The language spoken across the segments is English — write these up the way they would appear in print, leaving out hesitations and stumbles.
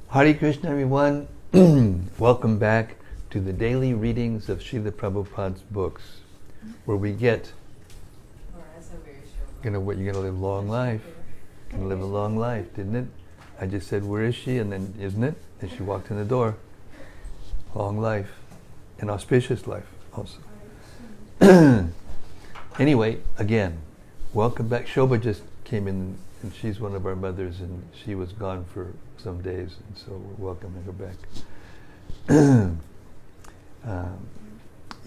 Hare Krishna, everyone. Welcome back to the daily readings of Srila Prabhupada's books, where we get, you're gonna live a long life. You're gonna live a long life, didn't it? I just said, where is she? And then, isn't it? And she walked in the door. Long life. An auspicious life also. Anyway, again, welcome back. Shobha just came in, and she's one of our mothers, and she was gone for some days, and so we're welcoming her back.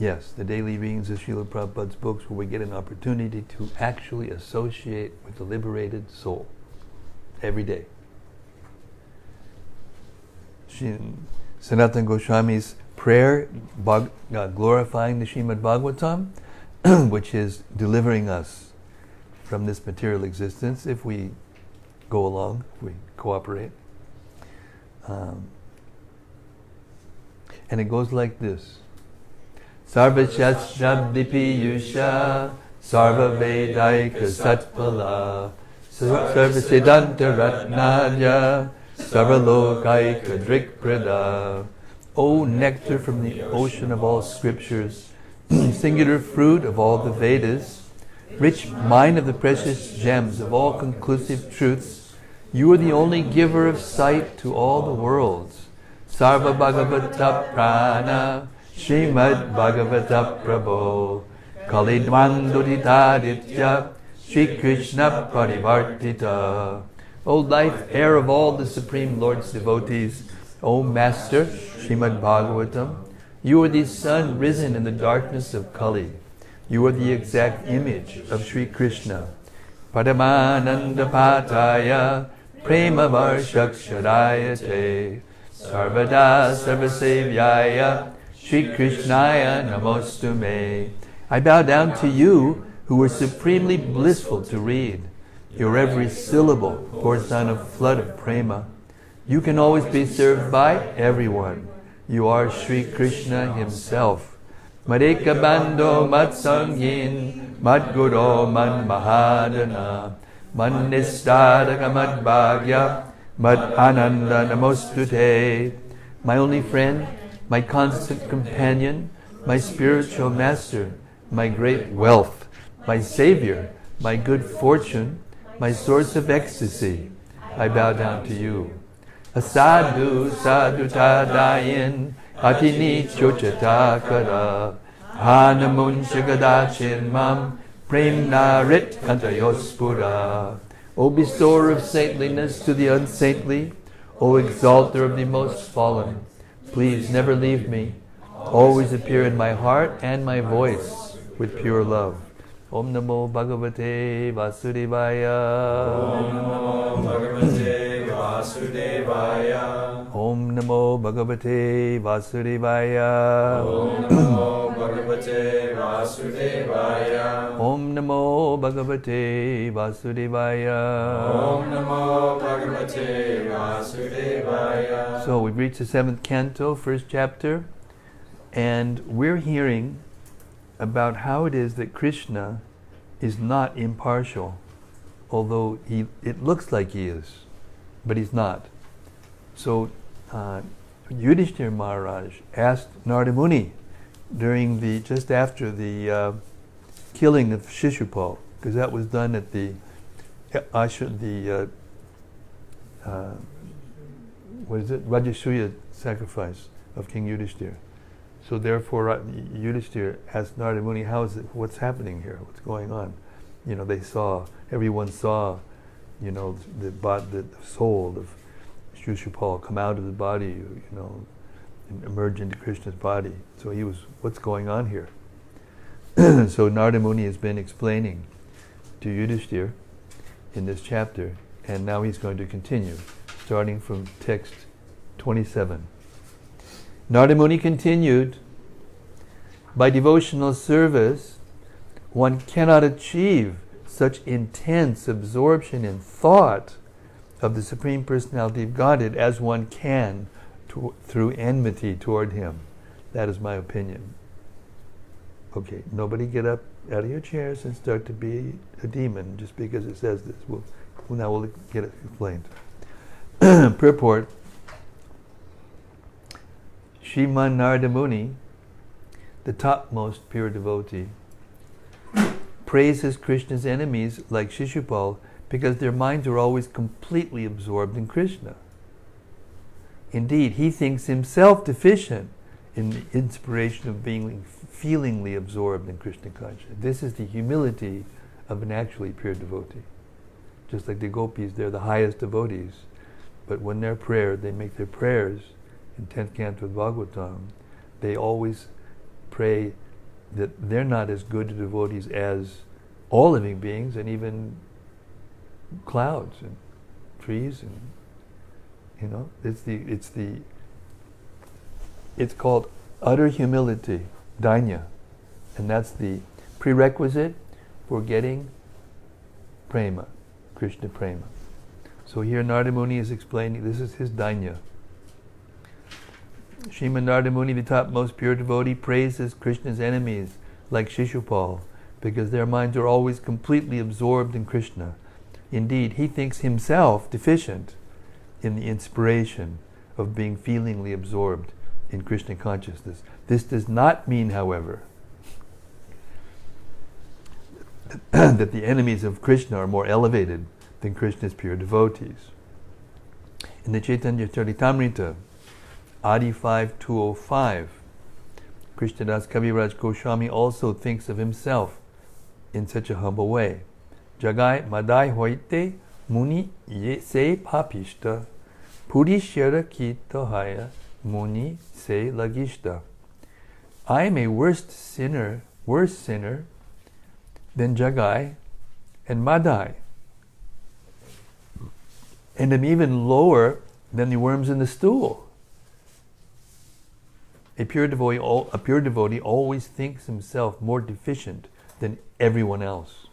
Yes, the daily readings of Srila Prabhupada's books, where we get an opportunity to actually associate with the liberated soul every day. Sanatana Goswami's prayer glorifying the Srimad-Bhagavatam, which is delivering us from this material existence if we go along, if we cooperate. And it goes like this. Sarva Shashabdipi Yusha Sarva Vedaika Satpala Sarva Siddhanta Ratnadya Sarva Lokaika Drikprada. O nectar from the ocean of all scriptures, singular fruit of all the Vedas, rich mine of the precious gems of all conclusive truths, you are the only giver of sight to all the worlds. Sarva Bhagavata Prana, Srimad Bhagavata Prabho, Kalidwanduditaditya, Sri Krishna Parivartita. O life, air of all the Supreme Lord's devotees, O Master, Srimad Bhagavatam, you are the sun risen in the darkness of Kali. You are the exact image of Sri Krishna. Padamananda Pataya, Prema Varshakshadayate, Sarvada Sarvasevyaya, Sri Krishnaya Namostume. I bow down to you, who are supremely blissful to read. Your every syllable pours down a flood of prema. You can always be served by everyone. You are Sri Krishna himself. Madeka Bando Matsangin, Madguro Man Mahadana, Man Nistadaka Mad Bhagya, Mad Ananda Namostute. My only friend, my constant companion, my spiritual master, my great wealth, my savior, my good fortune, my source of ecstasy, I bow down to you. Asadu sadhu tadayin, atini chochatakara, hanamun shagadachin mam, premna rit kantayospura. O bestower of saintliness to the unsaintly, O exalter of the most fallen, please never leave me. Always appear in my heart and my voice with pure love. Om Namo Bhagavate Vasudevaya. Om Namo Bhagavate Vasudevaya. Om Namo Bhagavate Vasudevaya. Om Namo Bhagavate Vasudevaya. Om Namo Bhagavate Vasudevaya. Om Namo Bhagavate Vasudevaya. So we've reached the 7th canto, 1st chapter, and we're hearing about how it is that Krishna is not impartial, although it looks like he is, but he's not. So Yudhishthira Maharaj asked Narada Muni just after the killing of Shishupal, because that was done at the Rajasuya sacrifice of King Yudhishthira. So therefore, Yudhishthira asked Narada Muni, what's happening here? What's going on? Everyone saw, the soul of Shishupal come out of the body, and emerge into Krishna's body. So what's going on here? So Narada Muni has been explaining to Yudhishthira in this chapter, and now he's going to continue, starting from text 27. Narada Muni continued, by devotional service, one cannot achieve such intense absorption in thought of the Supreme Personality of Godhead as one can through enmity toward Him. That is my opinion. Okay, nobody get up out of your chairs and start to be a demon just because it says this. Now we'll get it explained. Purport. Sriman Narada Muni, the topmost pure devotee, praises Krishna's enemies like Shishupal because their minds are always completely absorbed in Krishna. Indeed, he thinks himself deficient in the inspiration of being feelingly absorbed in Krishna consciousness. This is the humility of an actually pure devotee. Just like the gopis, they're the highest devotees. But when they make their prayers in 10th Canto of Bhagavatam, they always pray that they're not as good devotees as all living beings and even clouds and trees and it's called utter humility, dainya, and that's the prerequisite for getting prema, Krishna prema. So here Narada Muni is explaining, this is his dainya. Srimad Narada Muni, the topmost pure devotee, praises Krishna's enemies like Shishupal because their minds are always completely absorbed in Krishna. Indeed, he thinks himself deficient in the inspiration of being feelingly absorbed in Krishna consciousness. This does not mean, however, that the enemies of Krishna are more elevated than Krishna's pure devotees. In the Chaitanya Charitamrita, Adi 5.205, Krishnadas Kaviraj Goswami also thinks of himself in such a humble way. Jagai madai hoite muni ye se papishta purishara kita haya muni se lagishta. I am a worse sinner than Jagai and Madai, and am even lower than the worms in the stool. A pure devotee always thinks himself more deficient than everyone else.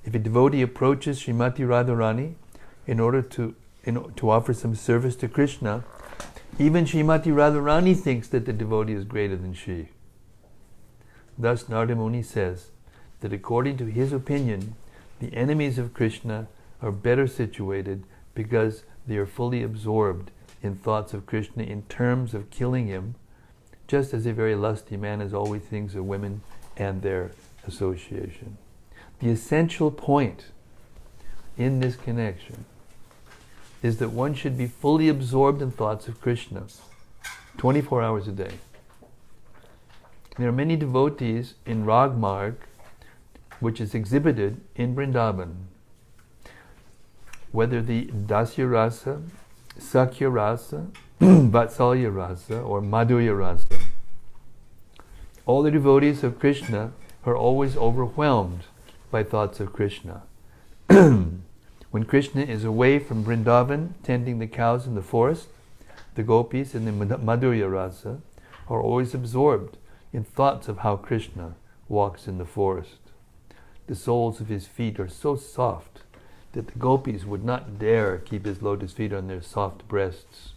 If a devotee approaches Srimati Radharani in order to offer some service to Krishna, even Srimati Radharani thinks that the devotee is greater than she. Thus Narada Muni says that according to his opinion, the enemies of Krishna are better situated because they are fully absorbed in thoughts of Krishna in terms of killing him, just as a very lusty man is always thinks of women and their association. The essential point in this connection is that one should be fully absorbed in thoughts of Krishna 24 hours a day. There are many devotees in Rag Marg which is exhibited in Vrindavan. Whether the Dasya Rasa, Sakya Rasa, Vatsalya Rasa, or Madhurya Rasa, all the devotees of Krishna are always overwhelmed by thoughts of Krishna. When Krishna is away from Vrindavan tending the cows in the forest, the gopis in the Madhurya Rasa are always absorbed in thoughts of how Krishna walks in the forest. The soles of his feet are so soft that the gopis would not dare keep his lotus feet on their soft breasts.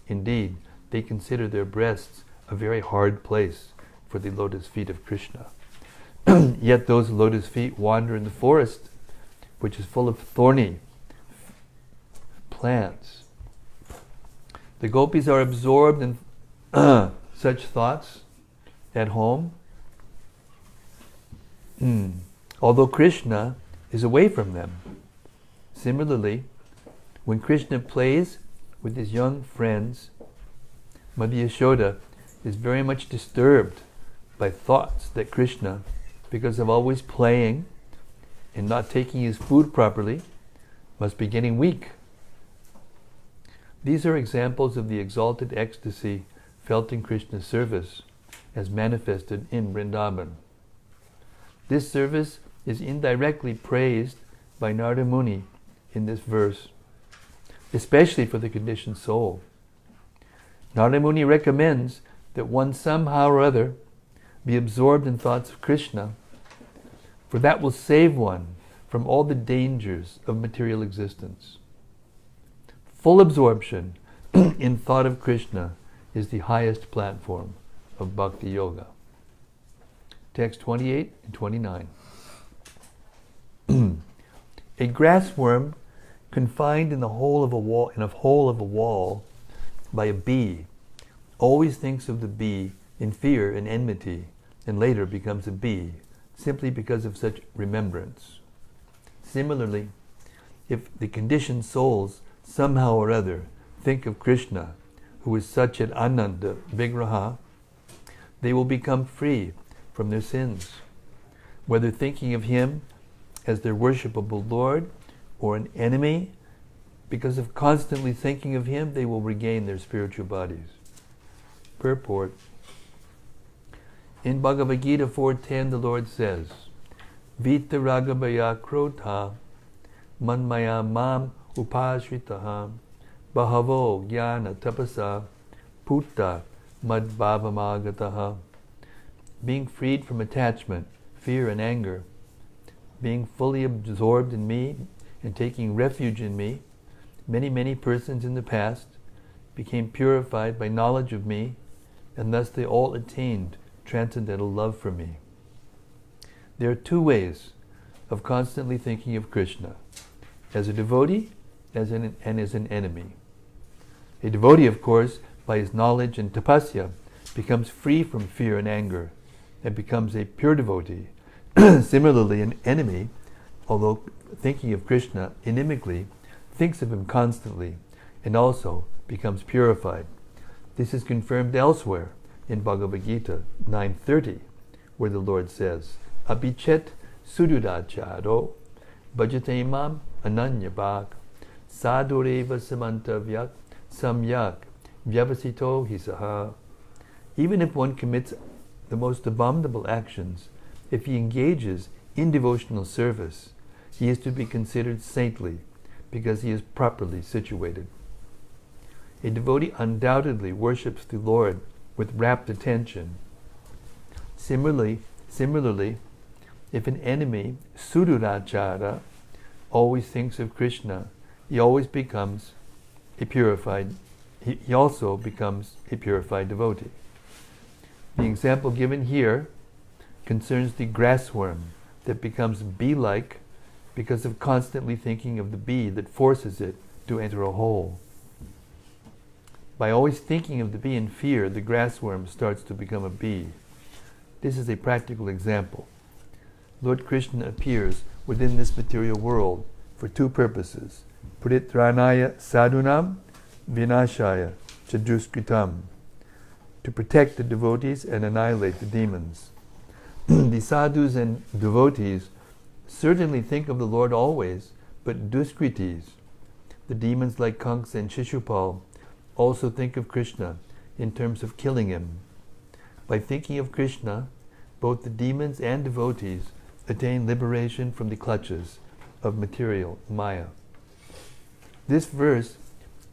Indeed, they consider their breasts a very hard place for the lotus feet of Krishna. Yet those lotus feet wander in the forest, which is full of thorny plants. The gopis are absorbed in such thoughts at home, although Krishna is away from them. Similarly, when Krishna plays with his young friends, Madhya Yashoda is very much disturbed by thoughts that Krishna, because of always playing and not taking his food properly, must be getting weak. These are examples of the exalted ecstasy felt in Krishna's service as manifested in Vrindavan. This service is indirectly praised by Narada Muni in this verse, especially for the conditioned soul. Narada Muni recommends that one somehow or other be absorbed in thoughts of Krishna, for that will save one from all the dangers of material existence. Full absorption in thought of Krishna is the highest platform of Bhakti Yoga. Text 28 and 29. A grassworm confined in the hole of a wall by a bee always thinks of the bee in fear and enmity, and later becomes a bee, simply because of such remembrance. Similarly, if the conditioned souls somehow or other think of Krishna, who is such an Ananda Vigraha, they will become free from their sins. Whether thinking of him as their worshipable Lord or an enemy, because of constantly thinking of him, they will regain their spiritual bodies. Purport. In Bhagavad Gita 4.10, the Lord says, Vita ragabhaya krotha manmaya mam upashritaha bahavo jnana tapasa putta madbhavamagataha. Being freed from attachment, fear and anger, being fully absorbed in me and taking refuge in me, many persons in the past became purified by knowledge of me, and thus they all attained transcendental love for me. There are two ways of constantly thinking of Krishna: as a devotee and as an enemy. A devotee, of course, by his knowledge and tapasya, becomes free from fear and anger and becomes a pure devotee. Similarly, an enemy, although thinking of Krishna inimically, thinks of him constantly and also becomes purified. This is confirmed elsewhere in Bhagavad Gita 9.30, where the Lord says, Abhichet sududacharo bhajate mam ananyabhak sadureva samantavyak samyak vyavasito hisaha. Even if one commits the most abominable actions, if he engages in devotional service, he is to be considered saintly because he is properly situated. A devotee undoubtedly worships the Lord with rapt attention. Similarly, if an enemy, sudurachara, always thinks of Krishna, he also becomes a purified devotee. The example given here concerns the grassworm that becomes bee-like because of constantly thinking of the bee that forces it to enter a hole. By always thinking of the bee in fear, the grassworm starts to become a bee. This is a practical example. Lord Krishna appears within this material world for two purposes: Pritranaya sadhunam vinashaya chaduskritam, to protect the devotees and annihilate the demons. The sadhus and devotees certainly think of the Lord always, but duskritis, the demons like Kansa and Shishupal, also think of Krishna in terms of killing him. By thinking of Krishna, both the demons and devotees attain liberation from the clutches of material Maya. This verse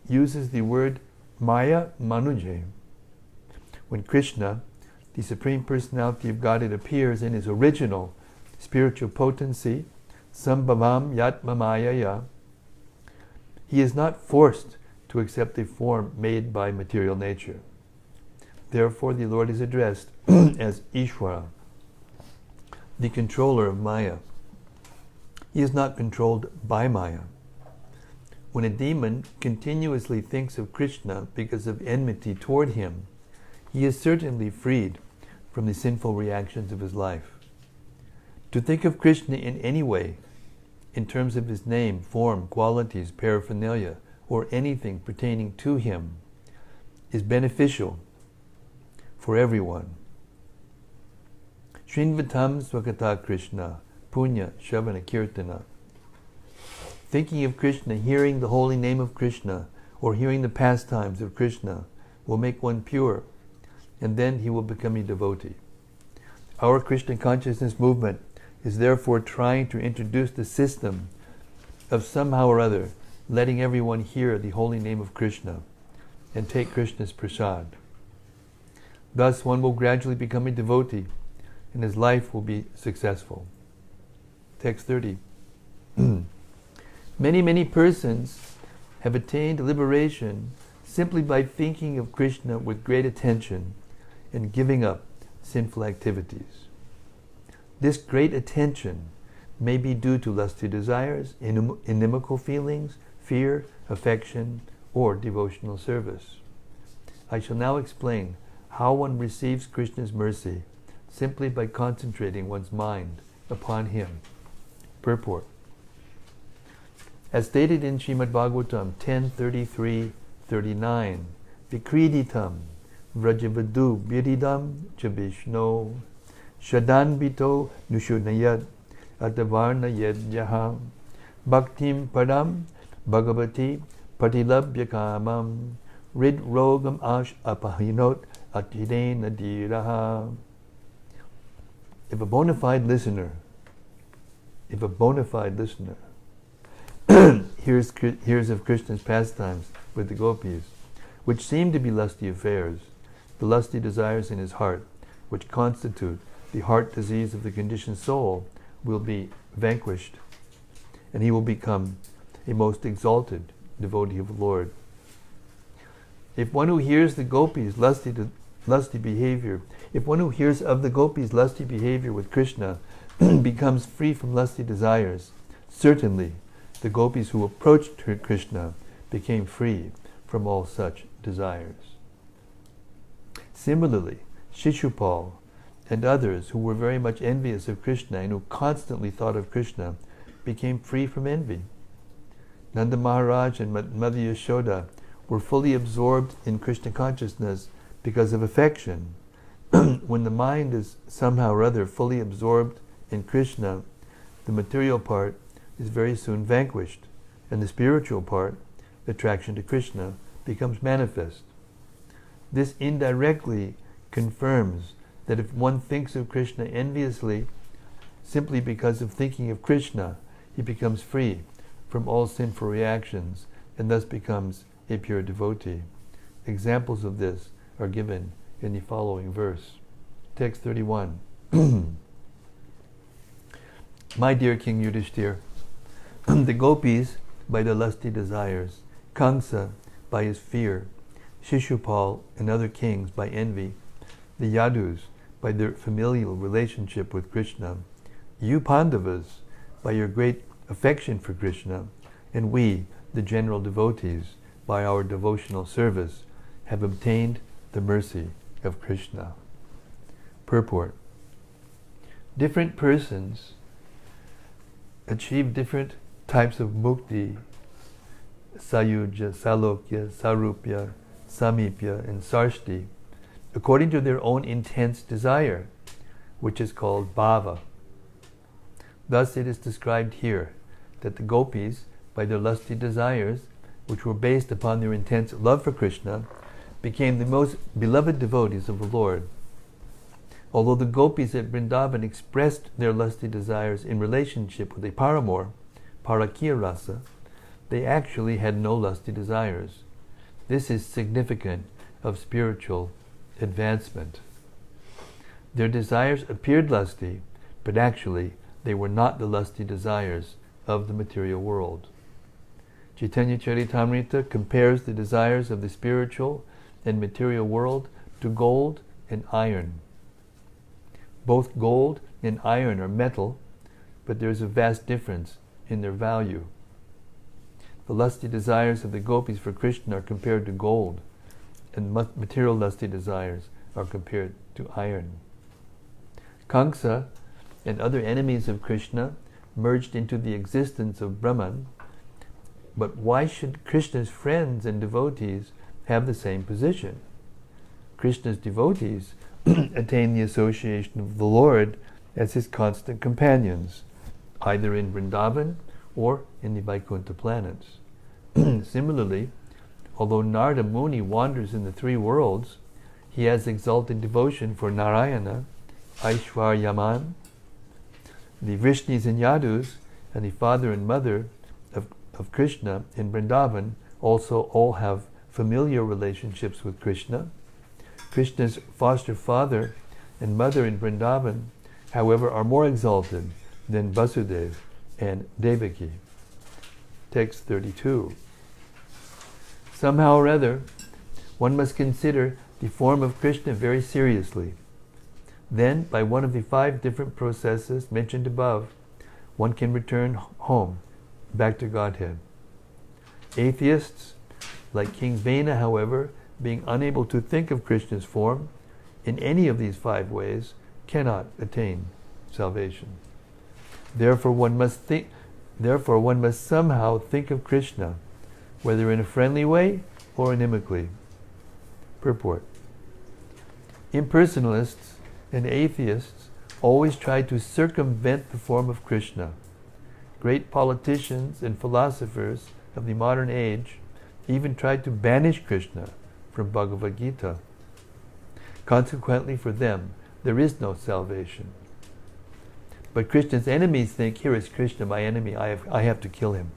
uses the word Maya Manuje. When Krishna, the Supreme Personality of Godhead, appears in his original spiritual potency, Sambhavam Yatmamayaya, he is not forced to accept a form made by material nature. Therefore, the Lord is addressed as Ishvara, the controller of Maya. He is not controlled by Maya. When a demon continuously thinks of Krishna because of enmity toward him, he is certainly freed from the sinful reactions of his life. To think of Krishna in any way, in terms of his name, form, qualities, paraphernalia, or anything pertaining to him, is beneficial for everyone. Srinvatam Swakata Krishna, Punya Shavana Kirtana. Thinking of Krishna, hearing the holy name of Krishna, or hearing the pastimes of Krishna, will make one pure, and then he will become a devotee. Our Krishna consciousness movement is therefore trying to introduce the system of somehow or other letting everyone hear the holy name of Krishna and take Krishna's prasad. Thus one will gradually become a devotee and his life will be successful. Text 30. Many persons have attained liberation simply by thinking of Krishna with great attention and giving up sinful activities. This great attention may be due to lusty desires, inimical feelings, fear, affection, or devotional service. I shall now explain how one receives Krishna's mercy simply by concentrating one's mind upon Him. Purport. As stated in Srimad-Bhagavatam 10:33-39, Vikriditam Vrajavadu Viridam Chabishno Shadanbito Nushunayat Atavarna Yadjaham Bhaktim Padam Bhagavati Patilabhya Kamam Rid Rogam Ash Apahinot Atidena Diraha. If a bona fide listener hears of Krishna's pastimes with the gopis, which seem to be lusty affairs, the lusty desires in his heart, which constitute the heart disease of the conditioned soul, will be vanquished, and he will become a most exalted devotee of the Lord. If one who hears the gopis' lusty behavior with Krishna becomes free from lusty desires, certainly the gopis who approached Krishna became free from all such desires. Similarly, Shishupal and others who were very much envious of Krishna and who constantly thought of Krishna became free from envy. Nanda Maharaj and Mother Yashoda were fully absorbed in Krishna consciousness because of affection. When the mind is somehow or other fully absorbed in Krishna, the material part is very soon vanquished, and the spiritual part, attraction to Krishna, becomes manifest. This indirectly confirms that if one thinks of Krishna enviously, simply because of thinking of Krishna, he becomes free from all sinful reactions and thus becomes a pure devotee. Examples of this are given in the following verse. Text 31. My dear King Yudhishthir, the gopis by their lusty desires, Kamsa by his fear, Shishupal and other kings by envy, the Yadus by their familial relationship with Krishna, you Pandavas by your great affection for Krishna, and we, the general devotees, by our devotional service, have obtained the mercy of Krishna. Purport. Different persons achieve different types of mukti, sayuja, salokya, sarupya, samipya, and sarshti, according to their own intense desire, which is called bhava. Thus it is described here that the gopis, by their lusty desires, which were based upon their intense love for Krishna, became the most beloved devotees of the Lord. Although the gopis at Vrindavan expressed their lusty desires in relationship with a paramour, parakya rasa, they actually had no lusty desires. This is significant of spiritual advancement. Their desires appeared lusty, but actually they were not the lusty desires of the material world. Chaitanya Charitamrita compares the desires of the spiritual and material world to gold and iron. Both gold and iron are metal, but there is a vast difference in their value. The lusty desires of the gopis for Krishna are compared to gold, and material lusty desires are compared to iron. Kamsa and other enemies of Krishna merged into the existence of Brahman, but why should Krishna's friends and devotees have the same position? Krishna's devotees attain the association of the Lord as his constant companions, either in Vrindavan or in the Vaikuntha planets. Similarly, although Narada Muni wanders in the three worlds, he has exalted devotion for Narayana, Aishwaryaman, the Vrishnis and Yadus, and the father and mother of Krishna in Vrindavan also all have familiar relationships with Krishna. Krishna's foster father and mother in Vrindavan, however, are more exalted than Vasudeva and Devaki. Text 32. Somehow or other, one must consider the form of Krishna very seriously. Then, by one of the 5 different processes mentioned above, one can return home, back to Godhead. Atheists, like King Vena, however, being unable to think of Krishna's form in any of these 5 ways, cannot attain salvation. Therefore one must somehow think of Krishna, whether in a friendly way or inimically. Purport. Impersonalists and atheists always try to circumvent the form of Krishna. Great politicians and philosophers of the modern age even tried to banish Krishna from Bhagavad Gita. Consequently, for them, there is no salvation. But Krishna's enemies think, here is Krishna, my enemy, I have to kill him.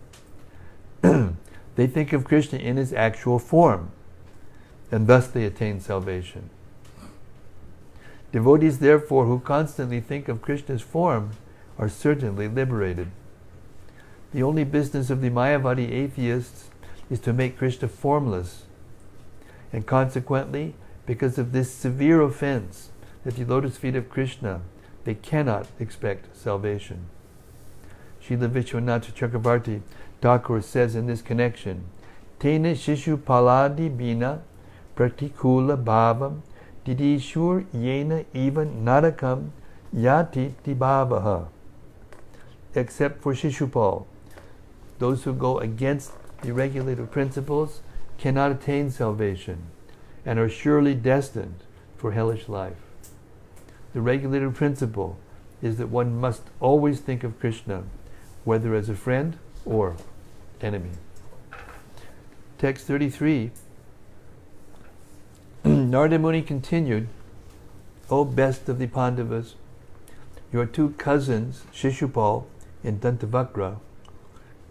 They think of Krishna in his actual form, and thus they attain salvation. Devotees, therefore, who constantly think of Krishna's form are certainly liberated. The only business of the Mayavadi atheists is to make Krishna formless, and consequently, because of this severe offense at the lotus feet of Krishna, they cannot expect salvation. Srila Vishwanath Chakravarti Thakur says in this connection, Tena Shishu Paladi Bina Pratikula Bhavam Didishur Yena Even Narakam Yati Tibhavaha. Except for Shishupal, those who go against the regulative principles cannot attain salvation and are surely destined for hellish life. The regulative principle is that one must always think of Krishna, whether as a friend or enemy. Text 33. Narada Muni continued, O best of the Pandavas, your 2 cousins, Shishupal and Dantavakra,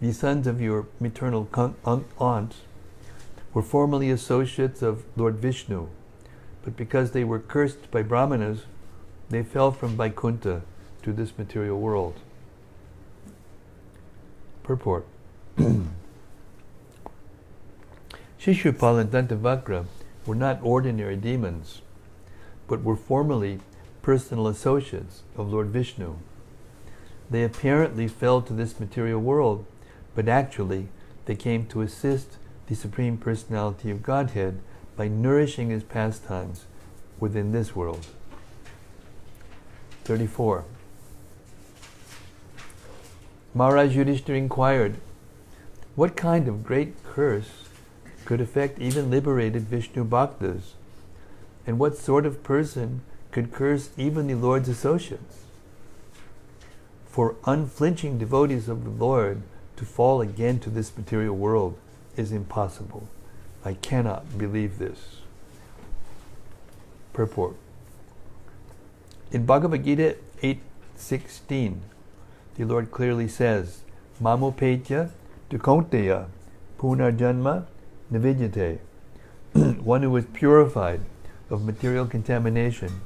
the sons of your maternal aunts, were formerly associates of Lord Vishnu, but because they were cursed by Brahmanas, they fell from Vaikuntha to this material world. Purport. Shishupal and Dantavakra were not ordinary demons, but were formerly personal associates of Lord Vishnu. They apparently fell to this material world, but actually they came to assist the Supreme Personality of Godhead by nourishing his pastimes within this world. 34. Maharaj Yudhishthira inquired, what kind of great curse could affect even liberated Vishnu Bhaktas? And what sort of person could curse even the Lord's associates? For unflinching devotees of the Lord to fall again to this material world is impossible. I cannot believe this. Purport. In Bhagavad Gita 8:16, the Lord clearly says, Mamopetya dukaunteya punarjanma nividyate. One who is purified of material contamination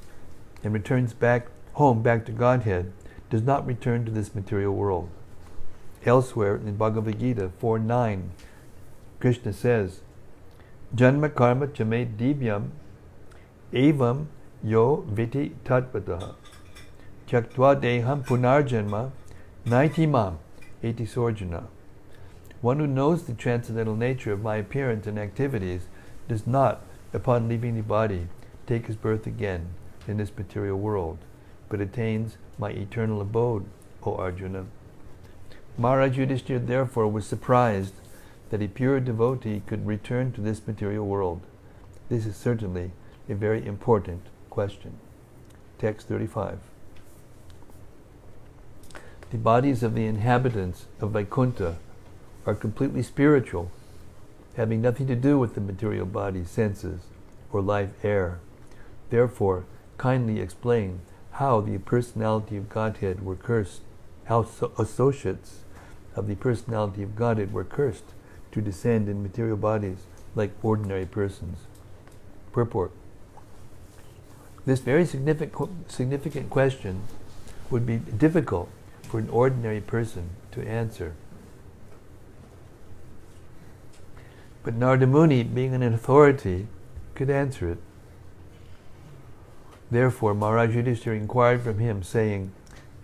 and returns back to Godhead does not return to this material world. Elsewhere in Bhagavad Gita 4:9, Krishna says, Janma karma chame divyam evam yo viti tatpataha tyaktva deham punarjanma naitimam eti sorjana. One who knows the transcendental nature of my appearance and activities does not, upon leaving the body, take his birth again in this material world, but attains my eternal abode, O Arjuna. Maharaj Yudhishthira therefore was surprised that a pure devotee could return to this material world. This is certainly a very important question. Text 35. The bodies of the inhabitants of Vaikuntha are completely spiritual, having nothing to do with the material body, senses, or life air. Therefore, kindly explain how the personality of Godhead were cursed, how associates of the personality of Godhead were cursed to descend in material bodies like ordinary persons. Purport. This very significant question would be difficult for an ordinary person to answer. But Narada Muni, being an authority, could answer it. Therefore, Maharaj Yudhishthira inquired from him, saying,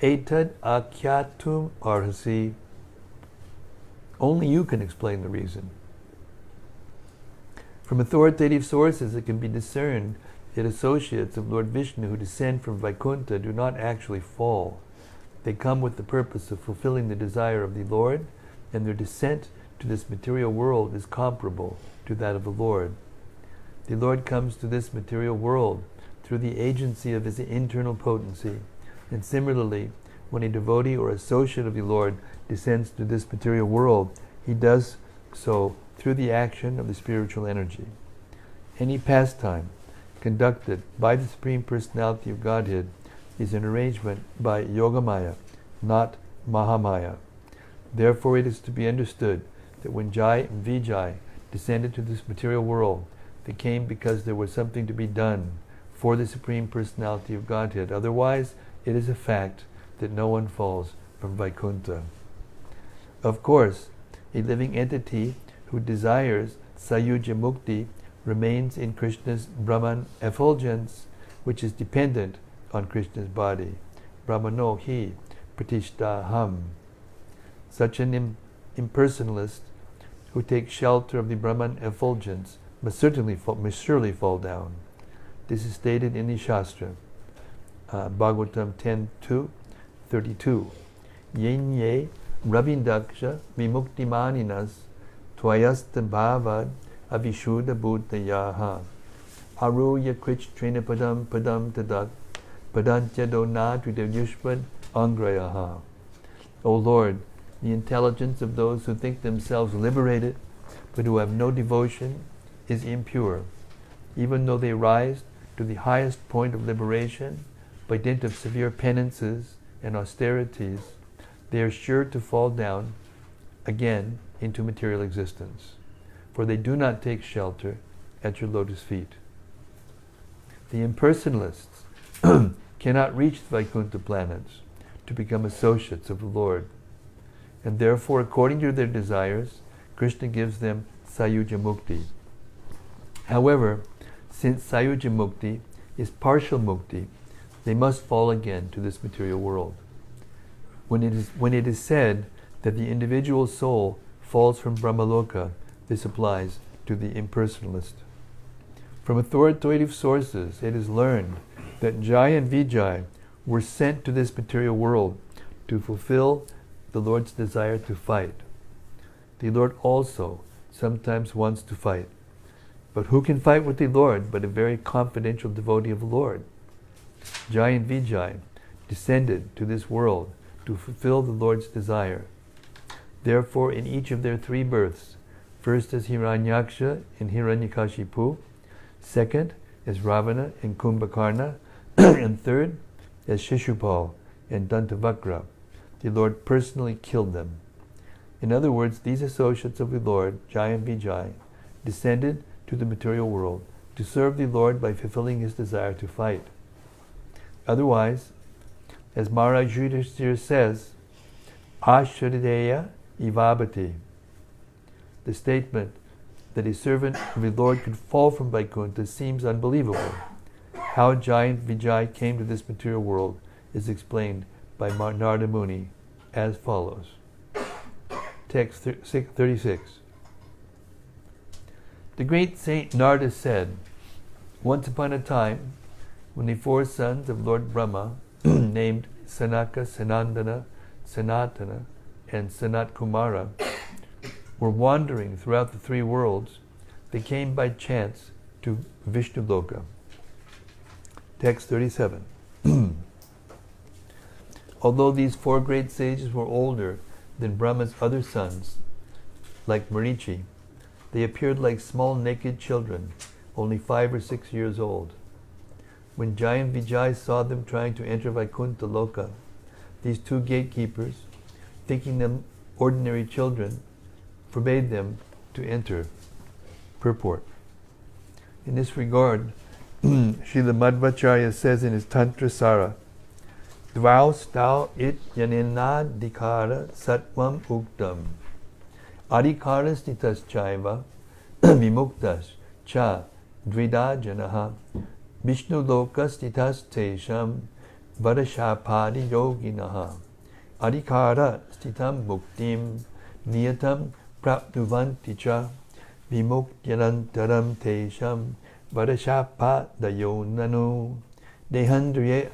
Etad akyatum arhasi. Only you can explain the reason. From authoritative sources, it can be discerned that associates of Lord Vishnu who descend from Vaikuntha do not actually fall. They come with the purpose of fulfilling the desire of the Lord, and their descent to this material world is comparable to that of the Lord. The Lord comes to this material world through the agency of his internal potency, and similarly, when a devotee or associate of the Lord descends to this material world, he does so through the action of the spiritual energy. Any pastime conducted by the Supreme Personality of Godhead is an arrangement by Yogamaya, not Mahamaya. Therefore, it is to be understood that when Jai and Vijay descended to this material world, they came because there was something to be done for the Supreme Personality of Godhead. Otherwise, it is a fact that no one falls from Vaikuntha. Of course, a living entity who desires Sayuja Mukti remains in Krishna's Brahman effulgence, which is dependent on Krishna's body. Brahmano hi pratishtaham. Such an impersonalist who takes shelter of the Brahman effulgence must surely fall down. This is stated in the Shastra, Bhagavatam 10:2-32. Yenye Ravindaksha Vimuktimaninas Tvayasta Bhavad Avishuddha Bhutayaha Aruya Krich Trinapadam Padam Tadak Padantya Donatridayushpad Angrayaha. O Lord, the intelligence of those who think themselves liberated but who have no devotion is impure. Even though they rise to the highest point of liberation by dint of severe penances and austerities, they are sure to fall down again into material existence, for they do not take shelter at your lotus feet. The impersonalists cannot reach the Vaikuntha planets to become associates of the Lord, and therefore, according to their desires, Krishna gives them Sayuja Mukti. However, since Sayuja Mukti is partial Mukti, they must fall again to this material world. When it is said that the individual soul falls from Brahmaloka, this applies to the impersonalist. From authoritative sources, it is learned that Jai and Vijay were sent to this material world to fulfill the Lord's desire to fight. The Lord also sometimes wants to fight. But who can fight with the Lord but a very confidential devotee of the Lord? Jai and Vijay descended to this world to fulfill the Lord's desire. Therefore, in each of their three births, first as Hiranyaksha and Hiranyakashipu, second as Ravana and Kumbhakarna, and third as Shishupal and Dantavakra, the Lord personally killed them. In other words, these associates of the Lord, Jai and Vijay, descended to the material world to serve the Lord by fulfilling his desire to fight. Otherwise, as Maharaj Yudhishthira says, Ashrideya Ivabhati, the statement that a servant of the Lord could fall from Vaikuntha seems unbelievable. How Jai and Vijay came to this material world is explained by Narada Muni as follows. Text 36. The great Saint Narada said, once upon a time, when the four sons of Lord Brahma, named Sanaka, Sanandana, Sanatana, and Sanat Kumara, were wandering throughout the three worlds, they came by chance to Vishnu Loka. Text 37. Although these four great sages were older than Brahma's other sons, like Marichi, they appeared like small naked children, only 5 or 6 years old. When Jai and Vijay saw them trying to enter Vaikuntha Loka, these two gatekeepers, thinking them ordinary children, forbade them to enter. Purport. In this regard, Srila Madhvacharya says in his Tantra Sara, Dvaustau it yanena dikara satvam uktam adikaras titas chaiva vimuktas cha dvida janaha Vishnu lokas titas tesham varashapadi yoginaha adikara stitam muktim niyatam prapnuvanti cha vimukyanantaram tesham vadashapa dayonanu dehandriyasu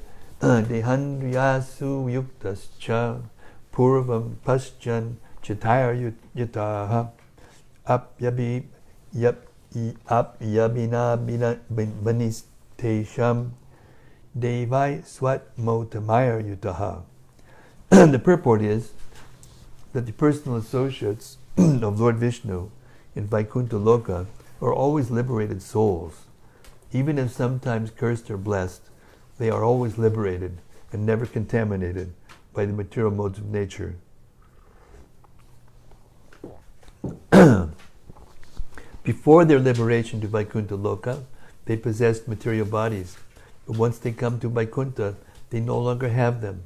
yuktascha purvam paschan chitayar yataha apyabina banistesham devai swat motamayar yutaha. The purport is that the personal associates of Lord Vishnu in Vaikuntha Loka are always liberated souls. Even if sometimes cursed or blessed, they are always liberated and never contaminated by the material modes of nature. Before their liberation to Vaikuntha Loka, they possessed material bodies, but once they come to Vaikuntha, they no longer have them.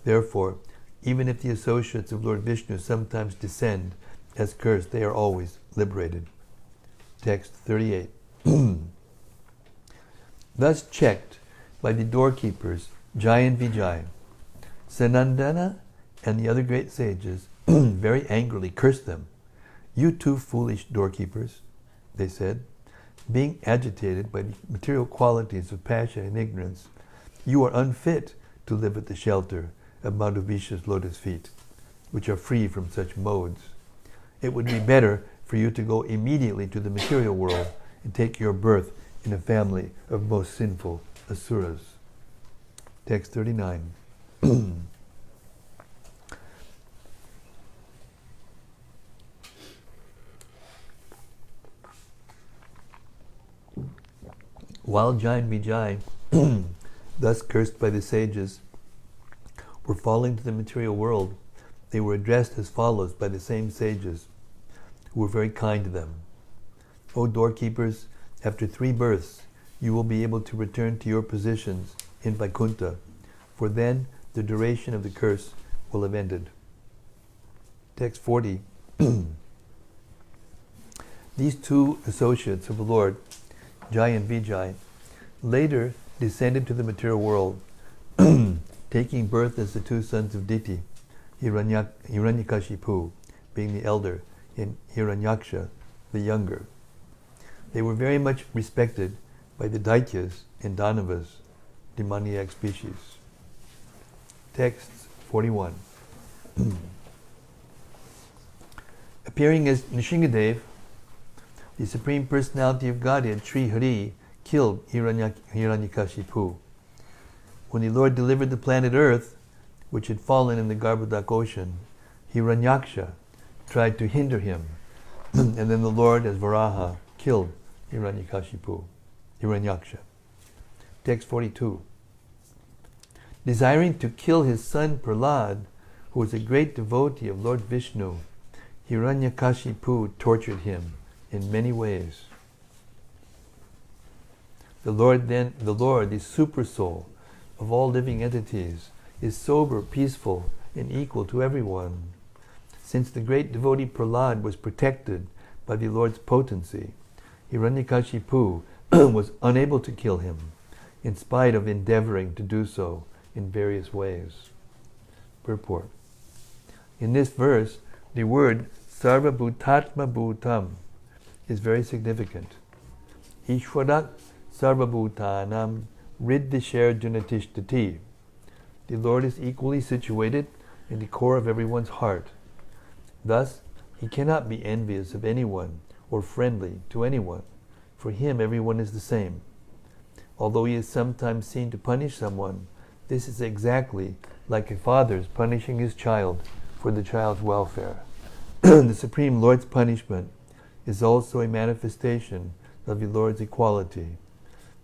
Therefore, even if the associates of Lord Vishnu sometimes descend as cursed, they are always liberated. Text 38. Thus checked by the doorkeepers, Jai and Vijay, Sanandana and the other great sages very angrily cursed them. "You two foolish doorkeepers," they said, "being agitated by the material qualities of passion and ignorance, you are unfit to live at the shelter of Madhavisha's lotus feet, which are free from such modes. It would be better for you to go immediately to the material world and take your birth in a family of most sinful asuras." Text 39. While Jai and Vijay, thus cursed by the sages, were falling to the material world, they were addressed as follows by the same sages, who were very kind to them. "O doorkeepers, after 3 births, you will be able to return to your positions in Vaikuntha, for then the duration of the curse will have ended." Text 40. These two associates of the Lord, Jai and Vijay, later descended to the material world, taking birth as the 2 sons of Diti, Hiranyakashipu being the elder, and Hiranyaksha the younger. They were very much respected by the Daityas and Danavas, demoniac species. Text 41. Appearing as Nrsingadev, the Supreme Personality of Godhead, Sri Hari, killed Hiranyakashipu. When the Lord delivered the planet Earth, which had fallen in the Garbhodak ocean, Hiranyaksha tried to hinder him, and then the Lord, as Varaha, killed Hiranyaksha. Text 42. Desiring to kill his son Prahlad, who was a great devotee of Lord Vishnu, Hiranyakashipu tortured him in many ways. The Lord, the super soul of all living entities, is sober, peaceful, and equal to everyone. Since the great devotee Prahlad was protected by the Lord's potency, Hiranyakashipu was unable to kill him, in spite of endeavoring to do so in various ways. Purport. In this verse, the word Sarva Bhutatma Bhutam is very significant. Ishwarat Sarva Bhutanam Riddhishar Junatishtati. The Lord is equally situated in the core of everyone's heart. Thus, he cannot be envious of anyone or friendly to anyone. For him, everyone is the same. Although he is sometimes seen to punish someone, this is exactly like a father's punishing his child for the child's welfare. The Supreme Lord's punishment is also a manifestation of the Lord's equality.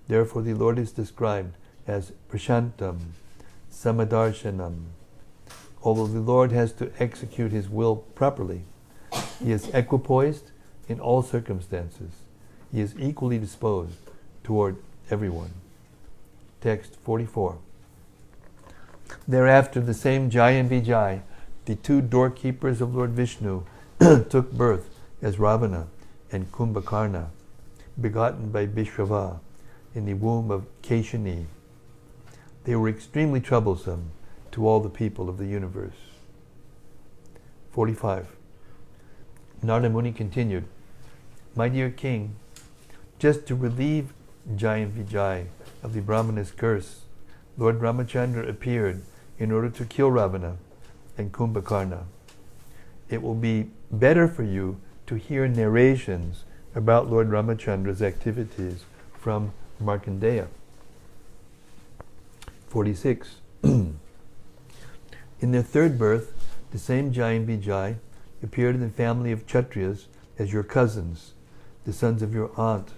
Therefore, the Lord is described as Prashantam, Samadarshanam. Although the Lord has to execute his will properly, he is equipoised in all circumstances. He is equally disposed toward everyone. Text 44. Thereafter, the same Jai and Vijay, the 2 doorkeepers of Lord Vishnu, took birth as Ravana and Kumbhakarna, begotten by Vishwava in the womb of Keshani. They were extremely troublesome to all the people of the universe. 45. Narada Muni continued, My dear king, just to relieve Jai and Vijay of the Brahmana's curse, Lord Ramachandra appeared in order to kill Ravana and Kumbhakarna. It will be better for you to hear narrations about Lord Ramachandra's activities from Markandeya. 46. In their third birth, the same Jai and Vijay appeared in the family of Kshatriyas as your cousins, the sons of your aunt.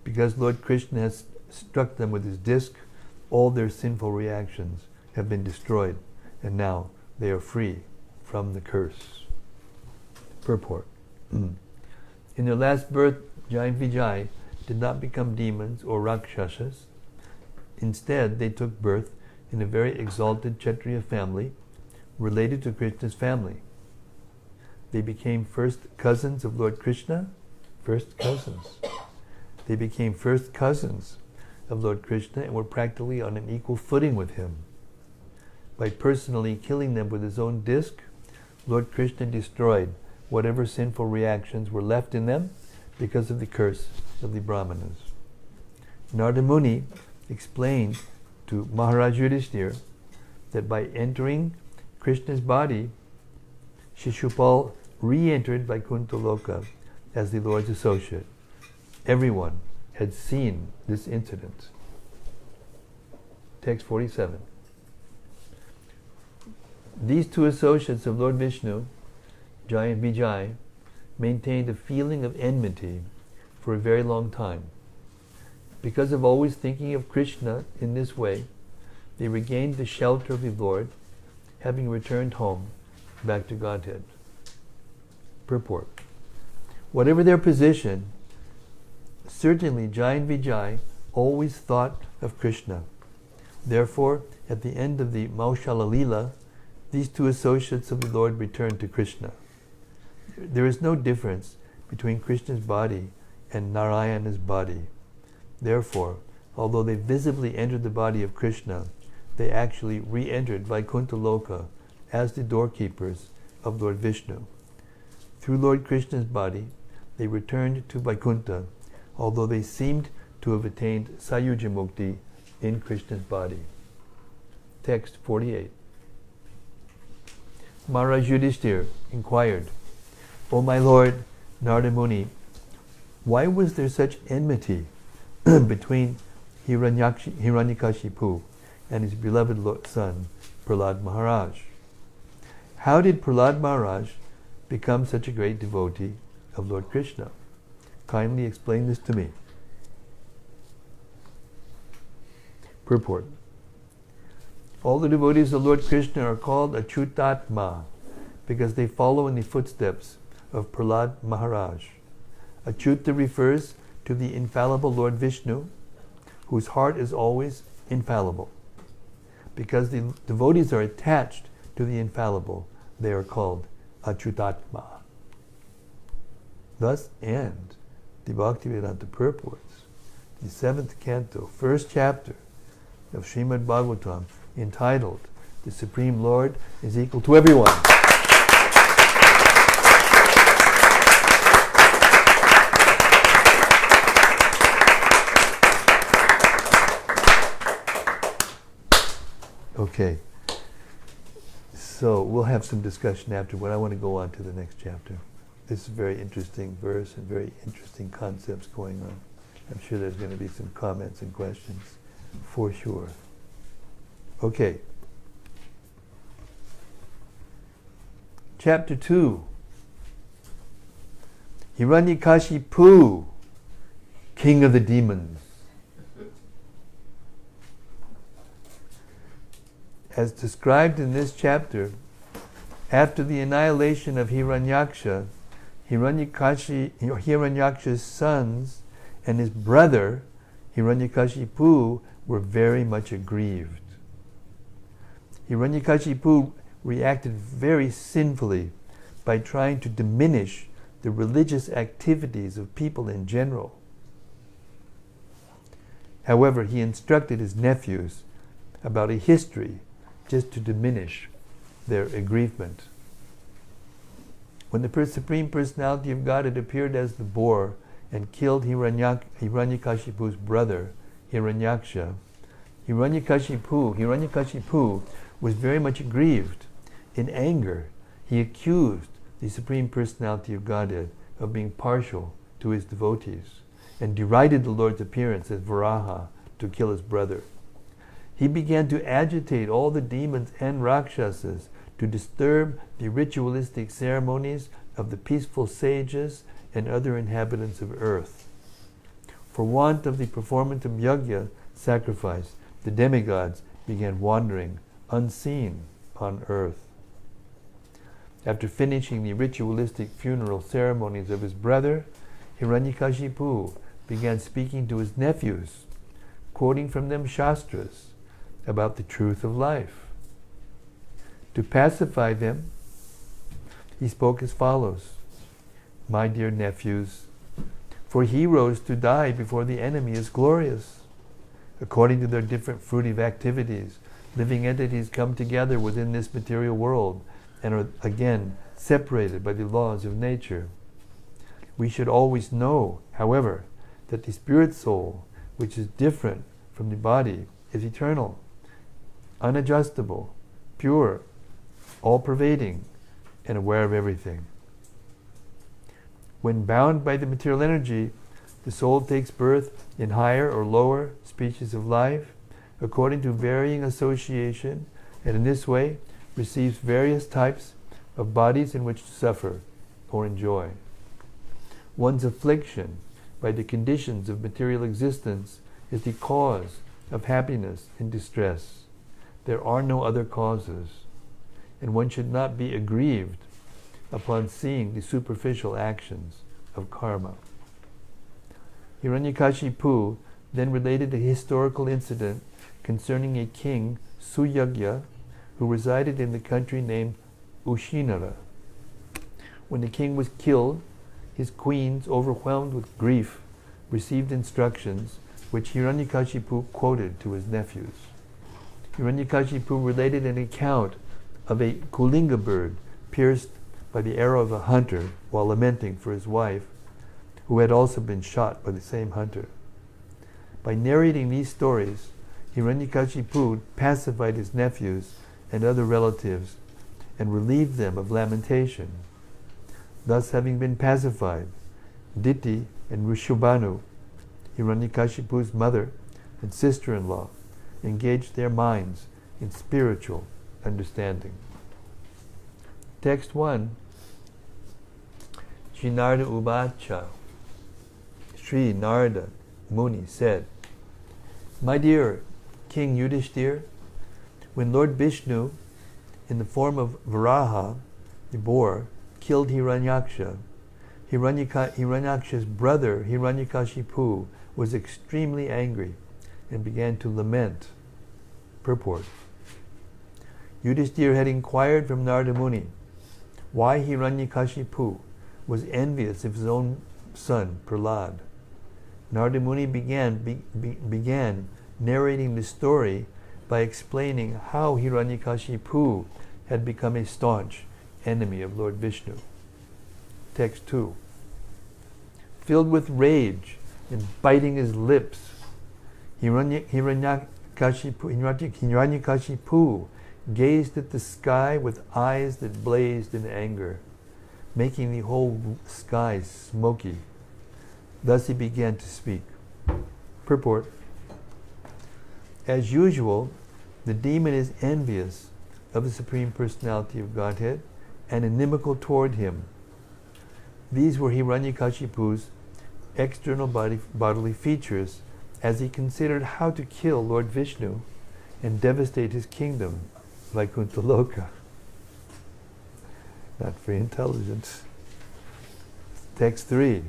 Because Lord Krishna has struck them with his disc, all their sinful reactions have been destroyed, and now they are free from the curse. Purport. In their last birth, Jai and Vijay did not become demons or rakshasas. Instead, they took birth in a very exalted Kshatriya family related to Krishna's family. They became first cousins of Lord Krishna. First cousins. They became first cousins of Lord Krishna and were practically on an equal footing with him. By personally killing them with his own disc, Lord Krishna destroyed whatever sinful reactions were left in them because of the curse of the Brahmanas. Narada Muni explained to Maharaj Yudhishthira that by entering Krishna's body, Shishupal re-entered Vaikuntha Loka as the Lord's associate. Everyone had seen this incident. Text 47. These two associates of Lord Vishnu, Jai and Vijay, maintained a feeling of enmity for a very long time. Because of always thinking of Krishna in this way, they regained the shelter of the Lord, having returned home back to Godhead. Purport. Whatever their position, certainly Jai and Vijay always thought of Krishna. Therefore, at the end of the Maushala Leela, these two associates of the Lord returned to Krishna. There is no difference between Krishna's body and Narayana's body. Therefore, although they visibly entered the body of Krishna, they actually re-entered Vaikuntha Loka as the doorkeepers of Lord Vishnu. Through Lord Krishna's body, they returned to Vaikuntha, although they seemed to have attained Sayuja Mukti in Krishna's body. Text 48. Maharaj Yudhishthira inquired, O my Lord Narada Muni, why was there such enmity between Hiranyakashipu and his beloved son, Prahlad Maharaj? How did Prahlad Maharaj become such a great devotee of Lord Krishna? Kindly explain this to me. Purport. All the devotees of Lord Krishna are called Achyutatma because they follow in the footsteps of Prahlad Maharaj. Achyuta refers to the infallible Lord Vishnu, whose heart is always infallible. Because the devotees are attached to the infallible, they are called Achyutatma. Thus end the Bhaktivedanta purports, the 7th canto, 1st chapter of Srimad-Bhagavatam, entitled, The Supreme Lord is Equal to Everyone. Okay, so we'll have some discussion afterward. I want to go on to the next chapter. This is a very interesting verse and very interesting concepts going on. I'm sure there's going to be some comments and questions, for sure. Okay. Chapter 2. Hiranyakashipu, king of the demons. As described in this chapter, after the annihilation of Hiranyaksha, Hiranyaksha's sons and his brother, Hiranyakashipu, were very much aggrieved. Hiranyakashipu reacted very sinfully by trying to diminish the religious activities of people in general. However, he instructed his nephews about a history just to diminish their aggrievement. When the Supreme Personality of Godhead appeared as the boar and killed Hiranyakashipu's brother, Hiranyaksha. Hiranyakashipu was very much grieved. In anger, he accused the Supreme Personality of Godhead of being partial to his devotees and derided the Lord's appearance as Varaha to kill his brother. He began to agitate all the demons and Rakshasas to disturb the ritualistic ceremonies of the peaceful sages and other inhabitants of earth. For want of the performance of yajna, sacrifice, the demigods began wandering unseen on earth. After finishing the ritualistic funeral ceremonies of his brother, Hiranyakashipu began speaking to his nephews, quoting from them Shastras about the truth of life. To pacify them, he spoke as follows: "My dear nephews, for heroes to die before the enemy is glorious. According to their different fruitive activities, living entities come together within this material world and are again separated by the laws of nature. We should always know, however, that the spirit soul, which is different from the body, is eternal, unadjustable, pure, all-pervading, and aware of everything. When bound by the material energy, the soul takes birth in higher or lower species of life according to varying association, and in this way receives various types of bodies in which to suffer or enjoy. One's affliction by the conditions of material existence is the cause of happiness and distress. There are no other causes, and one should not be aggrieved upon seeing the superficial actions of karma." Hiranyakashipu then related a historical incident concerning a king, Suyagya, who resided in the country named Ushinara. When the king was killed, his queens, overwhelmed with grief, received instructions which Hiranyakashipu quoted to his nephews. Hiranyakashipu related an account of a kulinga bird pierced by the arrow of a hunter while lamenting for his wife, who had also been shot by the same hunter. By narrating these stories, Hiranyakashipu pacified his nephews and other relatives and relieved them of lamentation. Thus, having been pacified, Diti and Rishubhanu, Hiranyakashipu's mother and sister-in-law, engaged their minds in spiritual understanding. Text 1. Sri Narada Uvacha. Sri Narada Muni said, "My dear King Yudhishthir, when Lord Vishnu, in the form of Varaha, the boar, killed Hiranyaksha, Hiranyaksha's brother Hiranyakashipu was extremely angry and began to lament." Purport: Yudhishthir had inquired from Narada Muni why Hiranyakashipu was envious of his own son Prahlad. Narada Muni began narrating the story by explaining how Hiranyakashipu had become a staunch enemy of Lord Vishnu. Text 2. Filled with rage and biting his lips, Hiranyakashipu gazed at the sky with eyes that blazed in anger, making the whole sky smoky. Thus he began to speak. Purport: As usual, the demon is envious of the Supreme Personality of Godhead and inimical toward him. These were Hiranyakashipu's external bodily features as he considered how to kill Lord Vishnu and devastate his kingdom, Vaikuntha Loka. Not very intelligent. Text 3.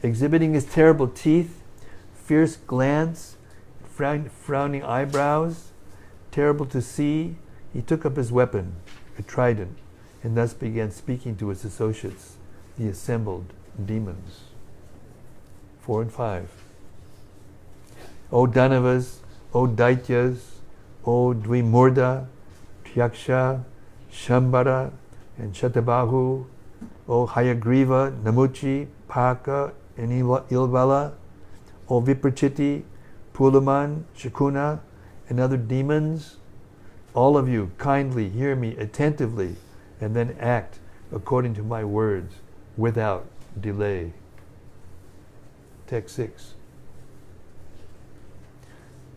Exhibiting his terrible teeth, fierce glance, frowning eyebrows, terrible to see, he took up his weapon, a trident, and thus began speaking to his associates, the assembled demons. 4 and 5. O Danavas, O Daityas, O Dvimurda, Tyaksha, Shambhara, and Shatabahu, O Hayagriva, Namuchi, Paka, and Ilvala, O Viprachiti, Pulaman, Shakuna, and other demons, all of you kindly hear me attentively and then act according to my words without delay. Text 6.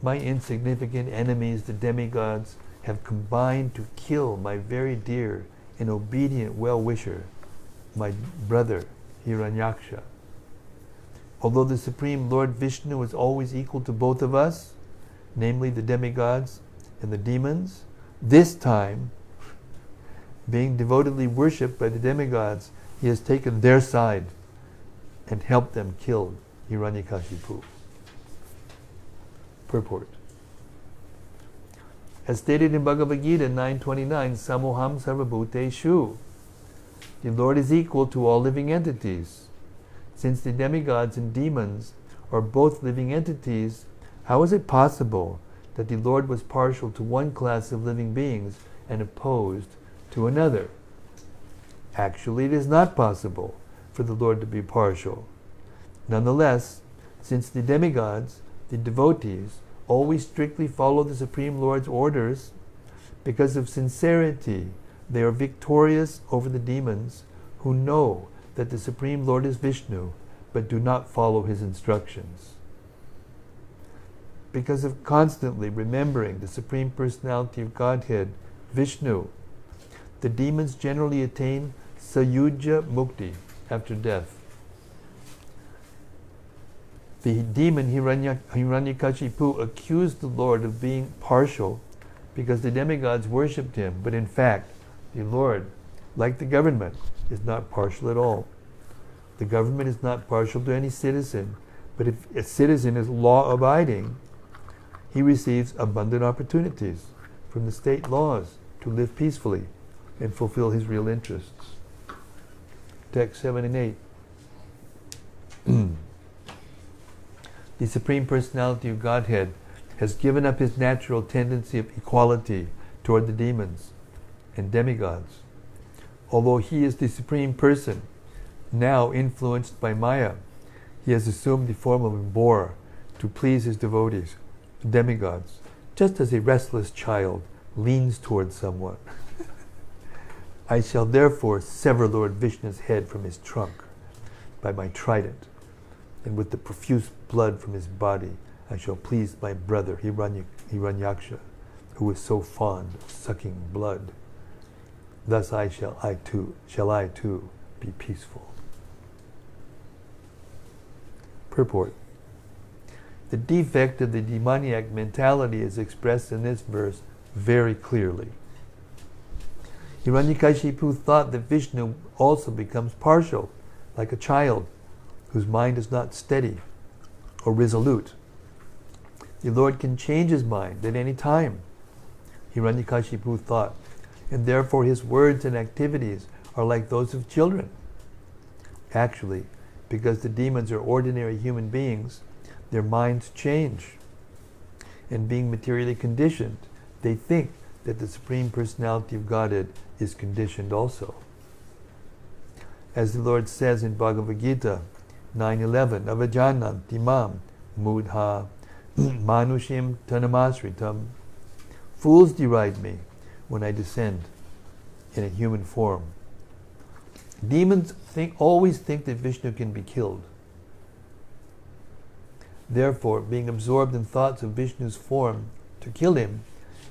My insignificant enemies, the demigods, have combined to kill my very dear and obedient well-wisher, my brother Hiranyaksha. Although the Supreme Lord Vishnu is always equal to both of us, namely the demigods and the demons, this time, being devotedly worshipped by the demigods, he has taken their side and helped them kill Hiranyakashipu. Purport. As stated in Bhagavad Gita 9.29, Samoham Sarvabhuteshu. The Lord is equal to all living entities. Since the demigods and demons are both living entities, how is it possible that the Lord was partial to one class of living beings and opposed to another? Actually, it is not possible for the Lord to be partial. Nonetheless, since the demigods, the devotees, always strictly follow the Supreme Lord's orders, because of sincerity, they are victorious over the demons who know that the Supreme Lord is Vishnu, but do not follow his instructions. Because of constantly remembering the Supreme Personality of Godhead, Vishnu, the demons generally attain Sayuja Mukti after death. The demon Hiranyakashipu accused the Lord of being partial because the demigods worshipped him, but in fact, the Lord, like the government, is not partial at all. The government is not partial to any citizen, but if a citizen is law-abiding, he receives abundant opportunities from the state laws to live peacefully and fulfill his real interests. Text 7 and 8. The Supreme Personality of Godhead has given up his natural tendency of equality toward the demons and demigods. Although he is the Supreme Person, now influenced by Maya, he has assumed the form of a boar to please his devotees, the demigods, just as a restless child leans towards someone. I shall therefore sever Lord Vishnu's head from his trunk by my trident, and with the profuse blood from his body, I shall please my brother Hiranyaksha, who is so fond of sucking blood. Thus shall I too be peaceful. Purport. The defect of the demoniac mentality is expressed in this verse very clearly. Hiranyakashipu thought that Vishnu also becomes partial, like a child whose mind is not steady or resolute. The Lord can change his mind at any time, Hiranyakashipu thought, and therefore his words and activities are like those of children. Actually, because the demons are ordinary human beings, their minds change. And being materially conditioned, they think that the Supreme Personality of Godhead is conditioned also. As the Lord says in Bhagavad Gita 9:11, Avajananti mam mudha manushim tanamasritam. Fools deride me when I descend in a human form. Demons always think that Vishnu can be killed. Therefore, being absorbed in thoughts of Vishnu's form to kill him,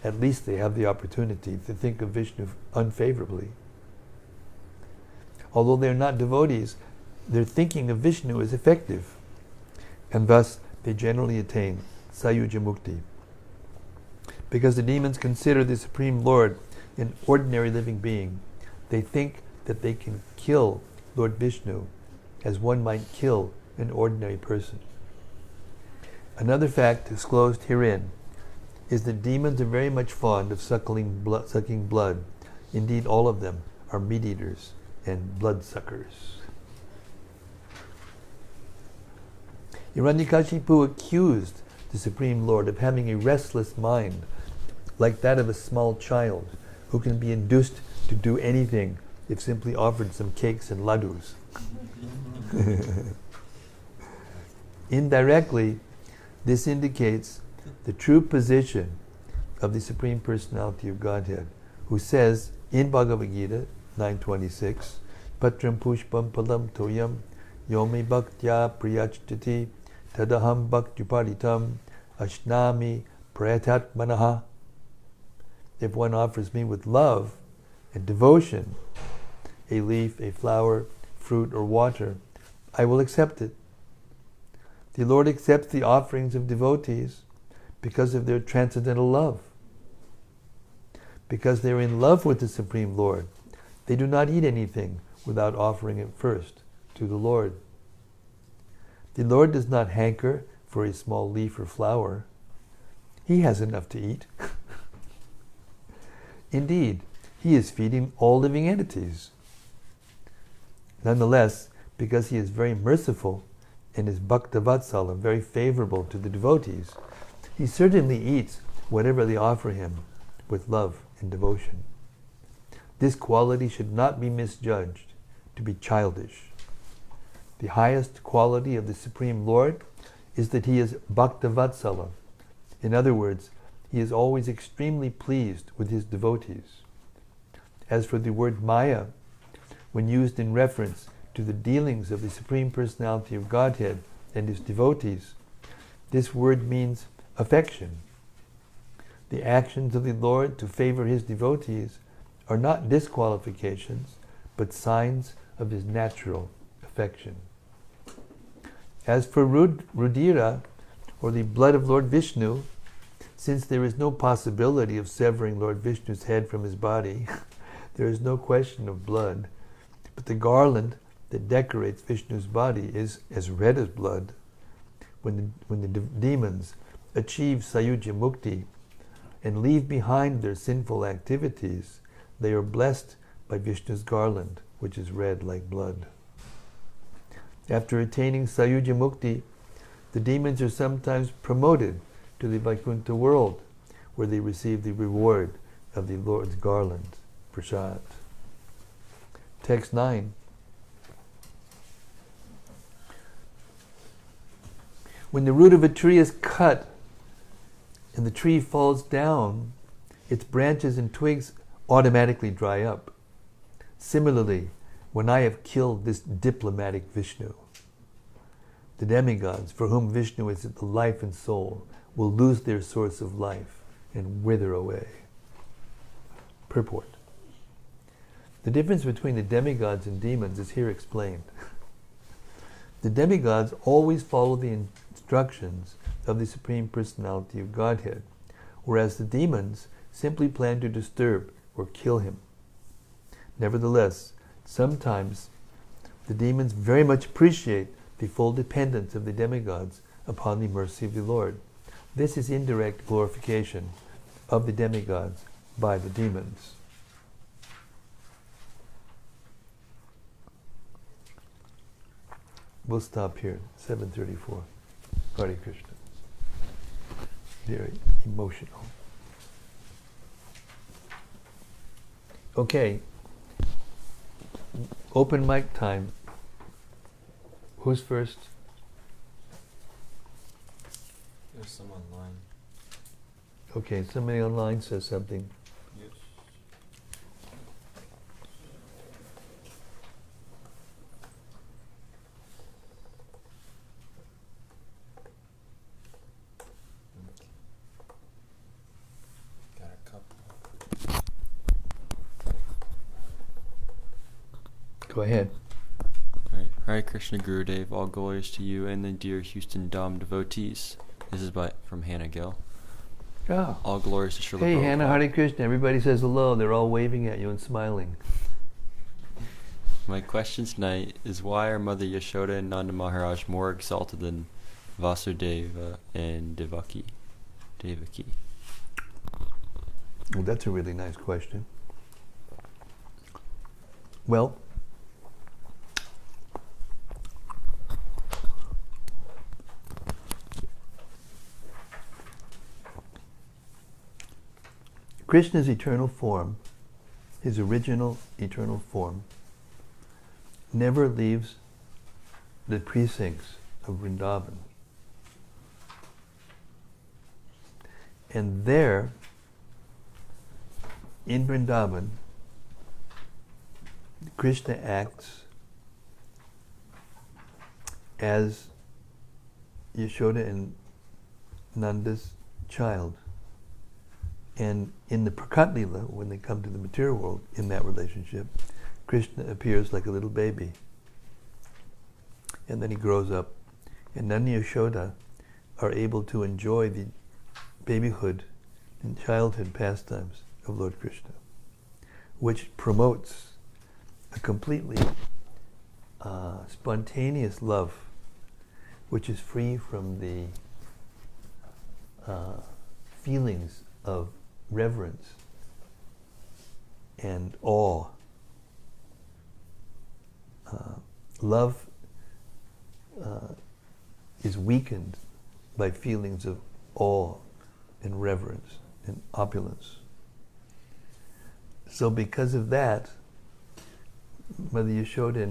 at least they have the opportunity to think of Vishnu unfavorably. Although they are not devotees, their thinking of Vishnu is effective, and thus they generally attain Sayuja Mukti. Because the demons consider the Supreme Lord an ordinary living being, they think that they can kill Lord Vishnu as one might kill an ordinary person. Another fact disclosed herein is that demons are very much fond of sucking blood. Indeed, all of them are meat eaters and blood suckers. Hiranyakashipu accused the Supreme Lord of having a restless mind, like that of a small child, who can be induced to do anything if simply offered some cakes and ladus. Indirectly, this indicates the true position of the Supreme Personality of Godhead, who says in Bhagavad Gita 9:26, Patram pushpam palam toyam yomi bhaktya priyachati tadaham bhaktuparitam ashnami prayatatmanaha. If one offers me with love and devotion a leaf, a flower, fruit, or water, I will accept it. The Lord accepts the offerings of devotees because of their transcendental love. Because they're in love with the Supreme Lord, they do not eat anything without offering it first to the Lord. The Lord does not hanker for a small leaf or flower. He has enough to eat. Indeed, He is feeding all living entities. Nonetheless, because He is very merciful and is Bhaktavatsala, very favorable to the devotees, He certainly eats whatever they offer Him with love and devotion. This quality should not be misjudged to be childish. The highest quality of the Supreme Lord is that He is Bhaktavatsala. In other words, He is always extremely pleased with His devotees. As for the word Maya, when used in reference to the dealings of the Supreme Personality of Godhead and His devotees, this word means affection. The actions of the Lord to favor His devotees are not disqualifications, but signs of His natural affection. As for Rudira, or the blood of Lord Vishnu, since there is no possibility of severing Lord Vishnu's head from His body, there is no question of blood, but the garland that decorates Vishnu's body is as red as blood. When the demons achieve Sayuja Mukti and leave behind their sinful activities, they are blessed by Vishnu's garland, which is red like blood. After attaining Sayuja Mukti, the demons are sometimes promoted to the Vaikuntha world, where they receive the reward of the Lord's garland, prasad. Text 9. When the root of a tree is cut and the tree falls down, its branches and twigs automatically dry up. Similarly, when I have killed this diplomatic Vishnu, the demigods, for whom Vishnu is the life and soul, will lose their source of life and wither away. Purport. The difference between the demigods and demons is here explained. The demigods always follow the instructions of the Supreme Personality of Godhead, whereas the demons simply plan to disturb or kill Him. Nevertheless, sometimes the demons very much appreciate the full dependence of the demigods upon the mercy of the Lord. This is indirect glorification of the demigods by the demons. We'll stop here, 7:34. Hare Krishna. Very emotional. Okay. Open mic time. Who's first? There's some online. Okay, somebody online says something. Yes. Got a couple. Go ahead. Alright. Hare Krishna Gurudev, all glories to you and the dear Houston Dham devotees. This is from Hannah Gill. Oh. All glories to Srila Hey, Prabhupada. Hannah, Hare Krishna. Everybody says hello. They're all waving at you and smiling. My question tonight is, why are Mother Yashoda and Nanda Maharaj more exalted than Vasudeva and Devaki? Well, that's a really nice question. Well, Krishna's eternal form, His original eternal form, never leaves the precincts of Vrindavan. And there, in Vrindavan, Krishna acts as Yashoda and Nanda's child. And in the Prakat Lila, when they come to the material world, in that relationship, Krishna appears like a little baby. And then he grows up. And Nanda and Yashoda are able to enjoy the babyhood and childhood pastimes of Lord Krishna, which promotes a completely spontaneous love, which is free from the feelings of reverence and awe. Love is weakened by feelings of awe and reverence and opulence. So because of that, Mother Yashoda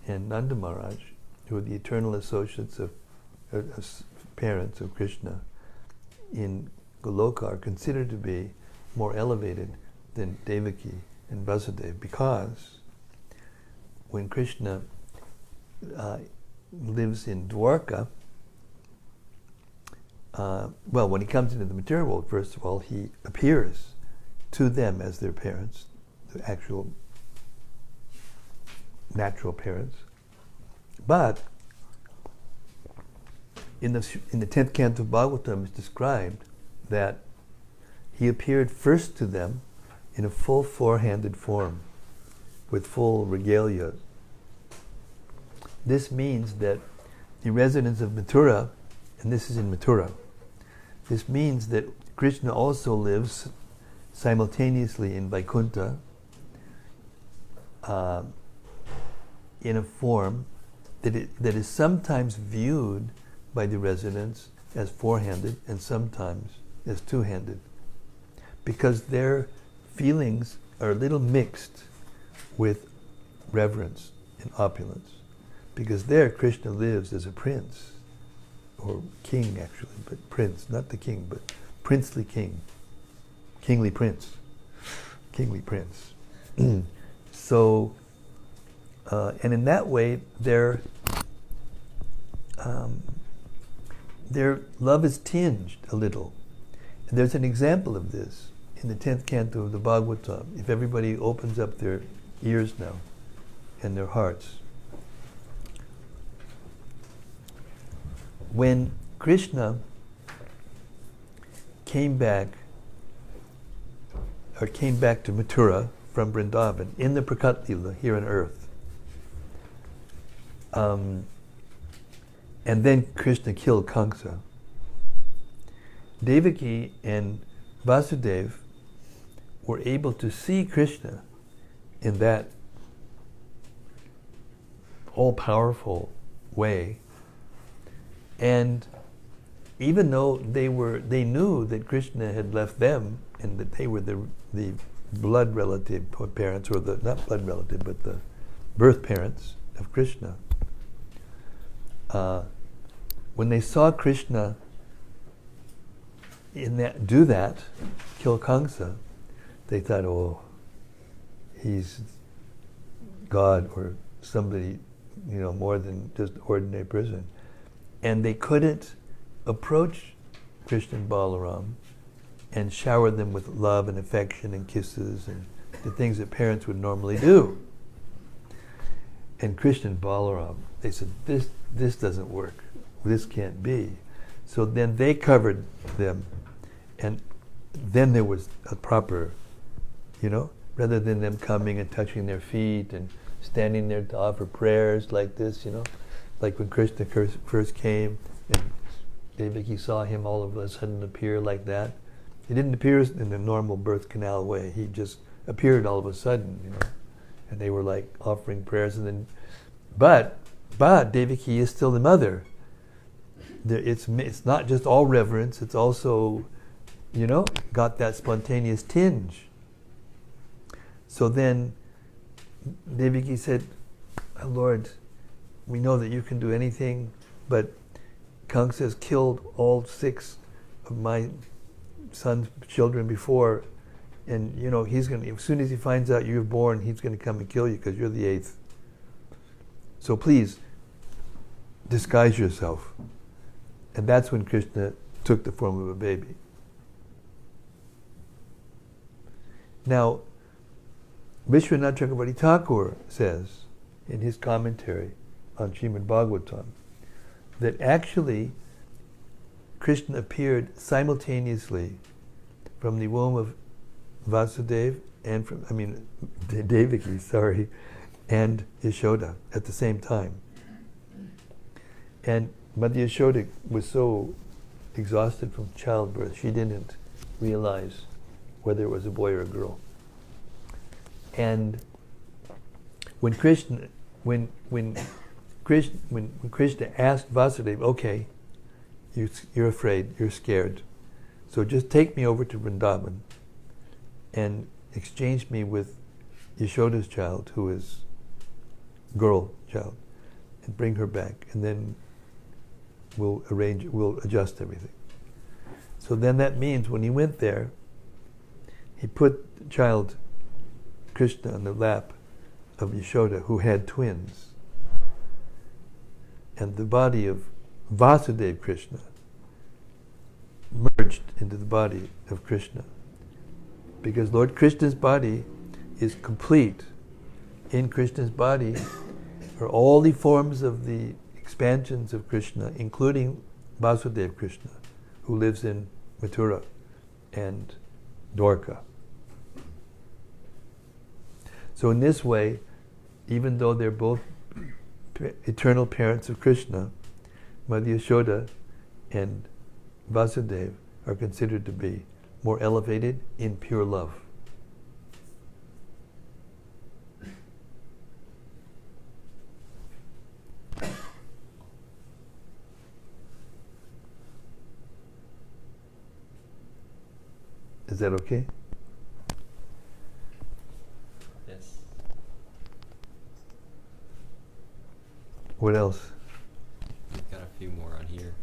and Nanda Maharaj, who are the eternal associates of parents of Krishna in Goloka, are considered to be more elevated than Devaki and Vasudeva, because when Krishna lives in Dwarka, when he comes into the material world, first of all, he appears to them as their parents, the actual natural parents. But in the 10th Canto of Bhagavatam, it's described that he appeared first to them in a full four-handed form with full regalia. This means that the residents of Mathura, and this is in Mathura, this means that Krishna also lives simultaneously in Vaikuntha in a form that is sometimes viewed by the residents as four-handed and sometimes as two-handed, because their feelings are a little mixed with reverence and opulence. Because there Krishna lives as a prince, or king actually, but prince, not the king, but princely king, kingly prince. So, and in that way, their love is tinged a little. And there's an example of this in the 10th canto of the Bhagavatam. If everybody opens up their ears now and their hearts. When Krishna came back to Mathura from Vrindavan in the Prakat Lila here on earth, and then Krishna killed Kamsa, Devaki and Vasudeva were able to see Krishna in that all-powerful way. And even though they knew that Krishna had left them and that they were the blood relative parents, or the not blood relative, but the birth parents of Krishna, when they saw Krishna do that, kill Kamsa, they thought, oh, he's God or somebody, more than just ordinary person. And they couldn't approach Krishna and Balaram and shower them with love and affection and kisses and the things that parents would normally do. And Krishna and Balaram, they said, this doesn't work. This can't be. So then they covered them, and then there was a proper, rather than them coming and touching their feet and standing there to offer prayers like this, like when Krishna first came and Devaki saw him all of a sudden appear like that. He didn't appear in the normal birth canal way. He just appeared all of a sudden, and they were like offering prayers, and then, but Devaki is still the mother. It's not just all reverence. It's also, got that spontaneous tinge. So then Devaki said, "Lord, we know that you can do anything, but Kamsa has killed all 6 of my son's children before, and he's going to, as soon as he finds out you're born, he's going to come and kill you because you're the 8th. So please, disguise yourself. And that's when Krishna took the form of a baby. Now, Vishwanath Chakravarti Thakur says in his commentary on Srimad-Bhagavatam that actually Krishna appeared simultaneously from the womb of Vasudeva and Devaki, and Yashoda at the same time. And Mother Yashoda was so exhausted from childbirth, she didn't realize whether it was a boy or a girl. And when Krishna asked Vasudeva, okay, you're afraid, you're scared, so just take me over to Vrindavan and exchange me with Yashoda's child, who is girl child, and bring her back, and then we'll adjust everything. So then that means when he went there, he put the child Krishna on the lap of Yashoda, who had twins, and the body of Vasudeva Krishna merged into the body of Krishna, because Lord Krishna's body is complete. In Krishna's body are all the forms of the expansions of Krishna, including Vasudeva Krishna, who lives in Mathura and Dwarka. So in this way, even though they're both eternal parents of Krishna, Mother Yashoda and Vasudeva are considered to be more elevated in pure love. Is that okay? Yes. What else? We've got a few more on here.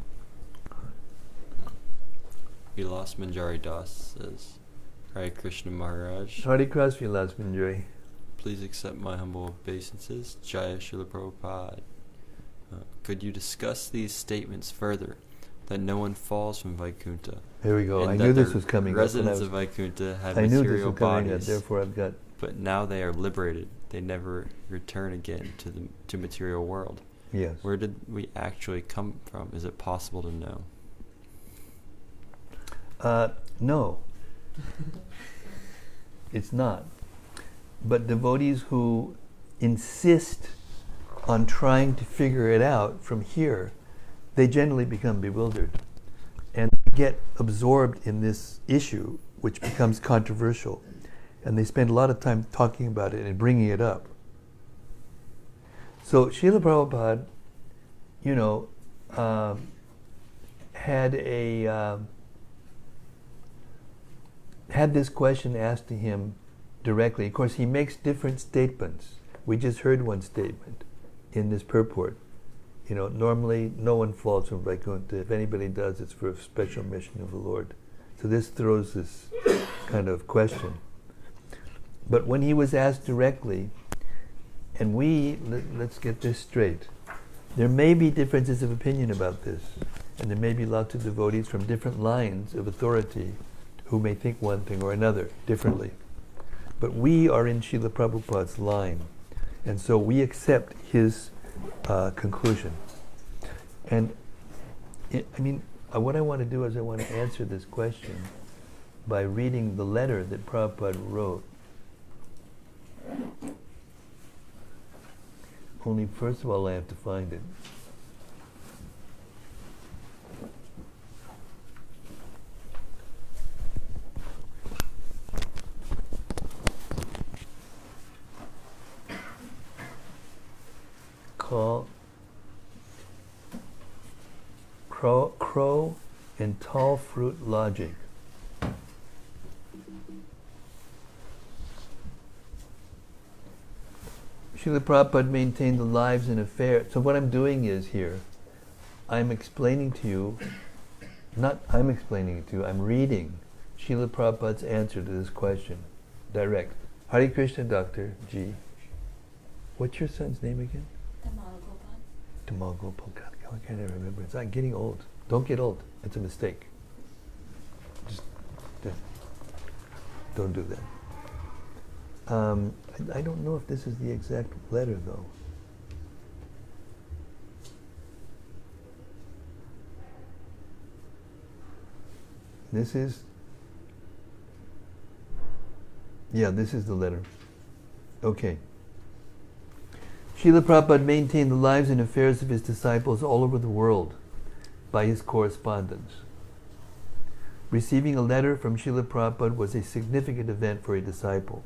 Vilas Manjari Das says, Hare Krishna Maharaj. Hare Krishna, Vilas Manjari. Please accept my humble obeisances. Jaya Srila Prabhupada. Could you discuss these statements further? That no one falls from Vaikuntha. Here we go. And I that knew this the was coming. Residents of Vaikuntha have I knew this material was coming. bodies. Therefore, I've got. But now they are liberated. They never return again to material world. Yes. Where did we actually come from? Is it possible to know? No. It's not. But devotees who insist on trying to figure it out from here, they generally become bewildered and get absorbed in this issue, which becomes controversial. And they spend a lot of time talking about it and bringing it up. So Srila Prabhupada, had this question asked to him directly. Of course, he makes different statements. We just heard one statement in this purport. Normally no one falls from Vaikuntha. If anybody does, it's for a special mission of the Lord. So this throws this kind of question. But when he was asked directly, and let's get this straight, there may be differences of opinion about this, and there may be lots of devotees from different lines of authority who may think one thing or another differently. But we are in Srila Prabhupada's line, and so we accept his conclusion. And what I want to do is I want to answer this question by reading the letter that Prabhupada wrote. Only first of all I have to find it. Crow and tall fruit logic. Srila Prabhupada maintained the lives and affairs. So what I'm doing is here, I'm explaining to you, not I'm explaining it to you, I'm reading Srila Prabhupada's answer to this question. Direct. Hare Krishna, Dr. G. What's your son's name again? Tamal Gopal. God, how can I remember? It's not getting old. Don't get old. It's a mistake. Just don't do that. I don't know if this is the exact letter, though. This is the letter. Okay. Srila Prabhupada maintained the lives and affairs of his disciples all over the world by his correspondence. Receiving a letter from Srila Prabhupada was a significant event for a disciple.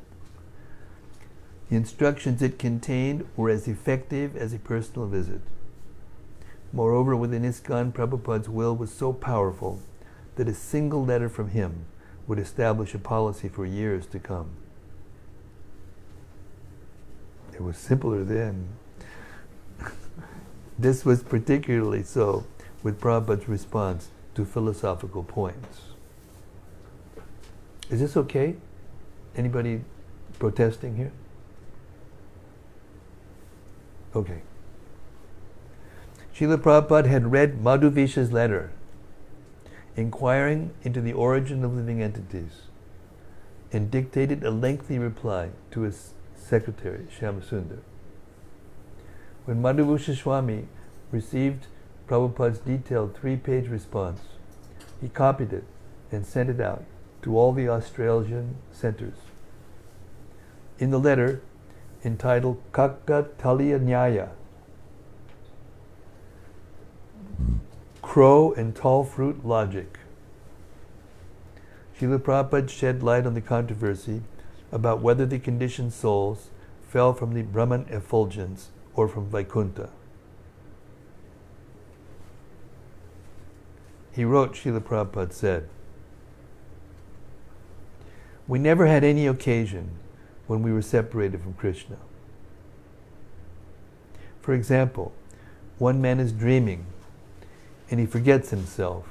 The instructions it contained were as effective as a personal visit. Moreover, within ISKCON, Prabhupada's will was so powerful that a single letter from him would establish a policy for years to come. It was simpler then. This was particularly so with Prabhupada's response to philosophical points. Is this okay? Anybody protesting here? Okay. Srila Prabhupada had read Madhuvisha's letter, inquiring into the origin of living entities, and dictated a lengthy reply to his secretary, Shyamasundar. When Madhuvusha Swami received Prabhupada's detailed 3-page response, he copied it and sent it out to all the Australasian centers. In the letter, entitled Kakataliya Nyaya, Crow and Tall Fruit Logic, Srila Prabhupada shed light on the controversy about whether the conditioned souls fell from the Brahman effulgence or from Vaikuntha. He wrote, Srila Prabhupada said, "We never had any occasion when we were separated from Krishna. For example, one man is dreaming and he forgets himself.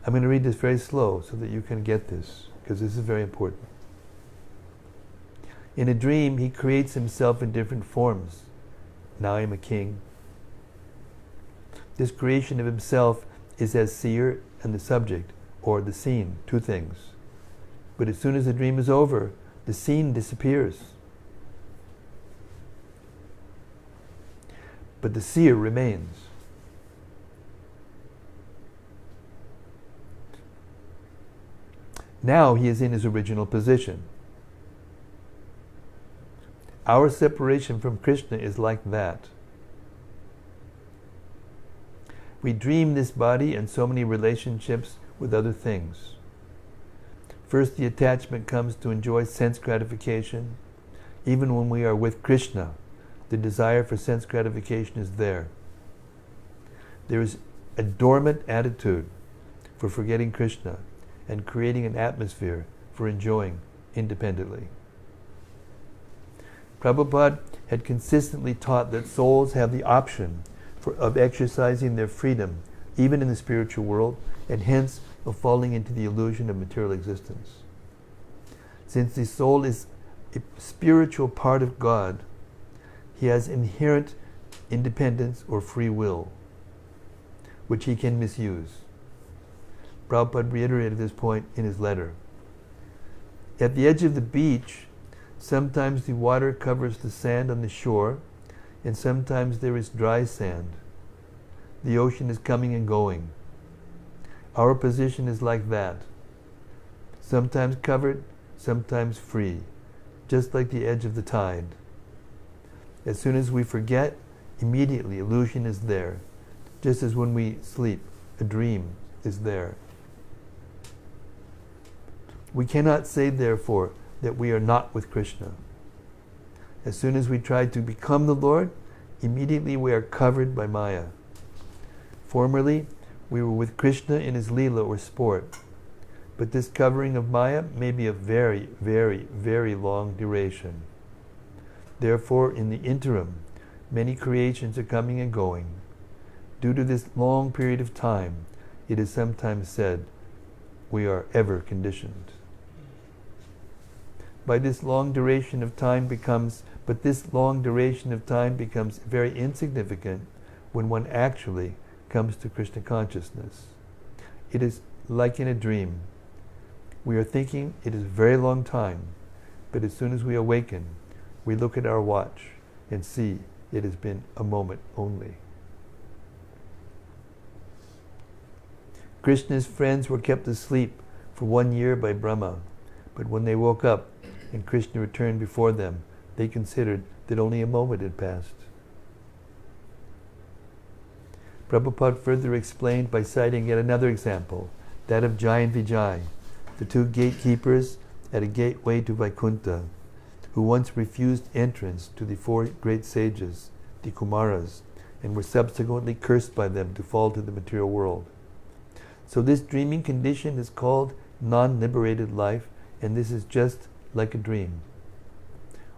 I'm going to read this very slow so that you can get this, because this is very important. In a dream, he creates himself in different forms. Now I am a king. This creation of himself is as seer and the subject, or the scene, two things. But as soon as the dream is over, the scene disappears. But the seer remains. Now he is in his original position. Our separation from Krishna is like that. We dream this body and so many relationships with other things. First, the attachment comes to enjoy sense gratification. Even when we are with Krishna, the desire for sense gratification is there. There is a dormant attitude for forgetting Krishna and creating an atmosphere for enjoying independently. Prabhupada had consistently taught that souls have the option of exercising their freedom even in the spiritual world, and hence of falling into the illusion of material existence. Since the soul is a spiritual part of God, he has inherent independence or free will, which he can misuse. Prabhupada reiterated this point in his letter. At the edge of the beach, sometimes the water covers the sand on the shore, and sometimes there is dry sand. The ocean is coming and going. Our position is like that. Sometimes covered, sometimes free, just like the edge of the tide. As soon as we forget, immediately illusion is there, just as when we sleep, a dream is there. We cannot say, therefore, that we are not with Krishna. As soon as we try to become the Lord, immediately we are covered by Maya. Formerly, we were with Krishna in his Leela or sport, But this covering of Maya may be of very, very, very long duration. Therefore, in the interim, many creations are coming and going. Due to this long period of time, it is sometimes said, we are ever conditioned. But this long duration of time becomes very insignificant when one actually comes to Krishna consciousness. It is like in a dream. We are thinking it is a very long time, but as soon as we awaken, we look at our watch and see it has been a moment only. Krishna's friends were kept asleep for 1 year by Brahma, but when they woke up and Krishna returned before them, they considered that only a moment had passed. Prabhupada further explained by citing yet another example, that of Jai and Vijay, the two gatekeepers at a gateway to Vaikuntha, who once refused entrance to the 4 great sages, the Kumaras, and were subsequently cursed by them to fall to the material world. So this dreaming condition is called non-liberated life, and this is just like a dream.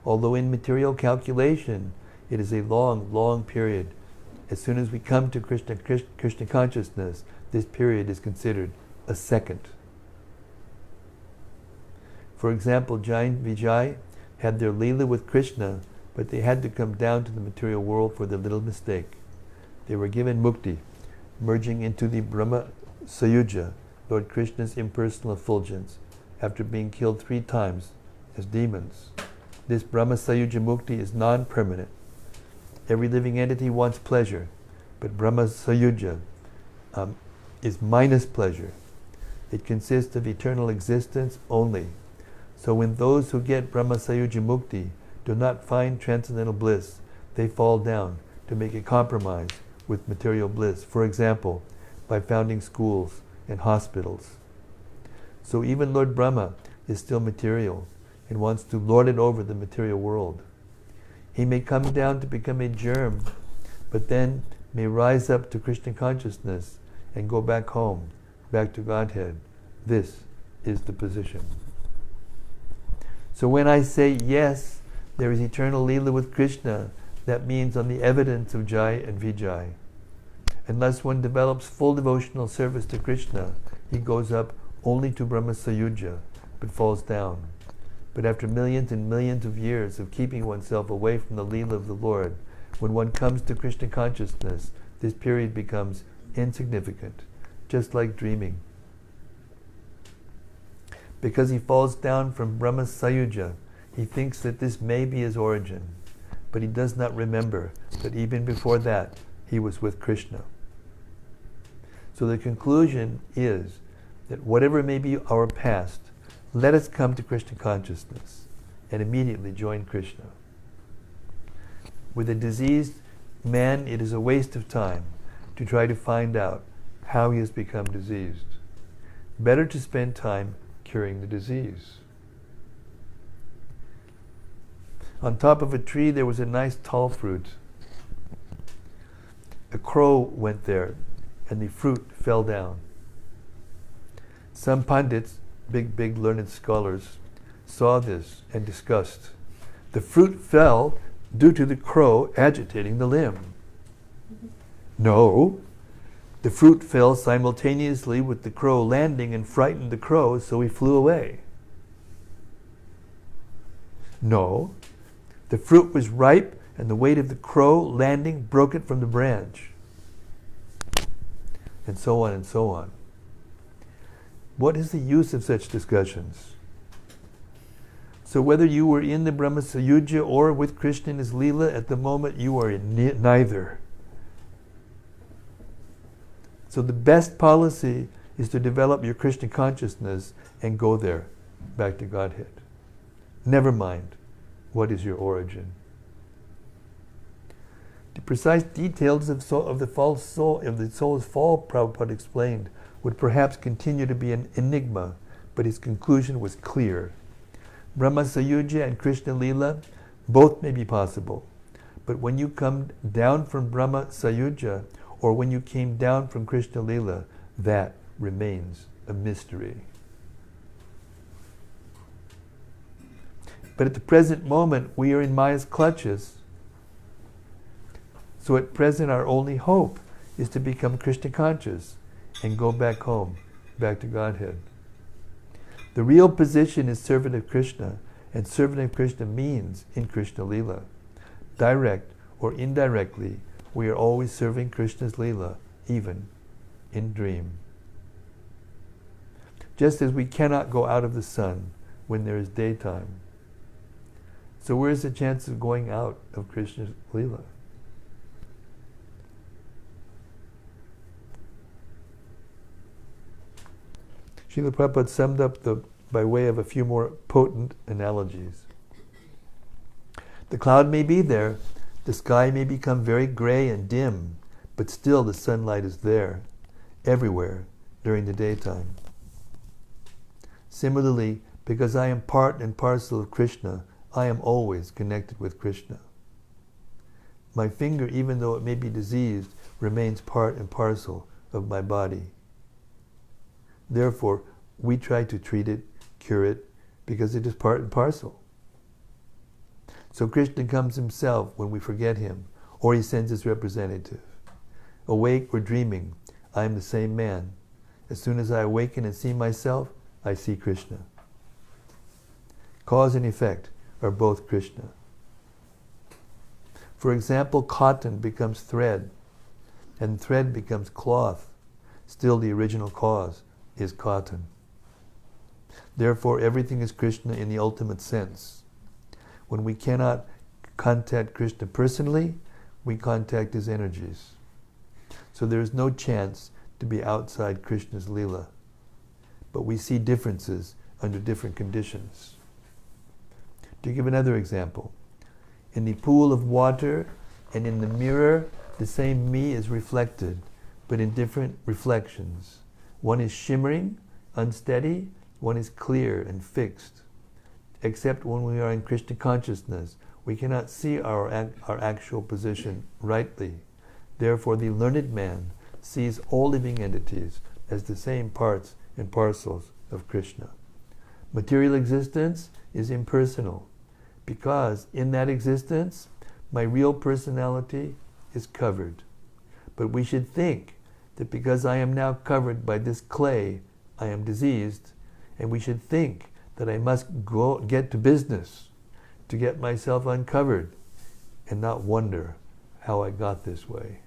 Although in material calculation, it is a long, long period. As soon as we come to Krishna consciousness, this period is considered a second. For example, Jai and Vijay had their Leela with Krishna, but they had to come down to the material world for their little mistake. They were given mukti, merging into the Brahma Sayuja, Lord Krishna's impersonal effulgence, after being killed 3 times as demons. This Brahma Sayuja Mukti is non-permanent. Every living entity wants pleasure, but Brahma Sayuja is minus pleasure. It consists of eternal existence only. So when those who get Brahma Sayuja Mukti do not find transcendental bliss, they fall down to make a compromise with material bliss. For example, by founding schools and hospitals. So even Lord Brahma is still material and wants to lord it over the material world. He may come down to become a germ, but then may rise up to Krishna consciousness and go back home, back to Godhead. This is the position. So when I say yes, there is eternal Leela with Krishna, that means on the evidence of Jai and Vijay. Unless one develops full devotional service to Krishna, he goes up only to Brahma Sayuja, but falls down. But after millions and millions of years of keeping oneself away from the Leela of the Lord, when one comes to Krishna consciousness, this period becomes insignificant, just like dreaming. Because he falls down from Brahma Sayuja, he thinks that this may be his origin, but he does not remember that even before that, he was with Krishna. So the conclusion is that whatever may be our past, let us come to Krishna consciousness and immediately join Krishna. With a diseased man, it is a waste of time to try to find out how he has become diseased. Better to spend time curing the disease. On top of a tree there was a nice tall fruit. A crow went there and the fruit fell down. Some pundits, big learned scholars, saw this and discussed. The fruit fell due to the crow agitating the limb. No, the fruit fell simultaneously with the crow landing and frightened the crow, so he flew away. No, the fruit was ripe and the weight of the crow landing broke it from the branch. And so on and so on. What is the use of such discussions? So whether you were in the Brahma Sayuja or with Krishna in his Leela, at the moment you are in neither. So the best policy is to develop your Krishna consciousness and go there, back to Godhead. Never mind what is your origin. The precise details of the soul's fall, Prabhupada explained, would perhaps continue to be an enigma, but his conclusion was clear. Brahma Sayuja and Krishna Leela, both may be possible. But when you come down from Brahma Sayuja, or when you came down from Krishna Leela, that remains a mystery. But at the present moment, we are in Maya's clutches. So at present, our only hope is to become Krishna conscious and go back home, back to Godhead. The real position is servant of Krishna, and servant of Krishna means in Krishna Leela. Direct or indirectly, we are always serving Krishna's Leela, even in dream. Just as we cannot go out of the sun when there is daytime. So where is the chance of going out of Krishna's Leela? Srila Prabhupada summed up by way of a few more potent analogies. The cloud may be there, the sky may become very gray and dim, but still the sunlight is there, everywhere, during the daytime. Similarly, because I am part and parcel of Krishna, I am always connected with Krishna. My finger, even though it may be diseased, remains part and parcel of my body. Therefore, we try to treat it, cure it, because it is part and parcel. So Krishna comes himself when we forget him, or he sends his representative. Awake or dreaming, I am the same man. As soon as I awaken and see myself, I see Krishna. Cause and effect are both Krishna. For example, cotton becomes thread, and thread becomes cloth. Still the original cause is cotton. Therefore, everything is Krishna in the ultimate sense. When we cannot contact Krishna personally, we contact his energies. So there is no chance to be outside Krishna's Leela. But we see differences under different conditions. To give another example, in the pool of water and in the mirror, the same me is reflected, but in different reflections. One is shimmering, unsteady, one is clear and fixed. Except when we are in Krishna consciousness, we cannot see our actual position rightly. Therefore, the learned man sees all living entities as the same parts and parcels of Krishna. Material existence is impersonal, because in that existence, my real personality is covered. But we should think that because I am now covered by this clay, I am diseased, and we should think that I must get to business to get myself uncovered, and not wonder how I got this way.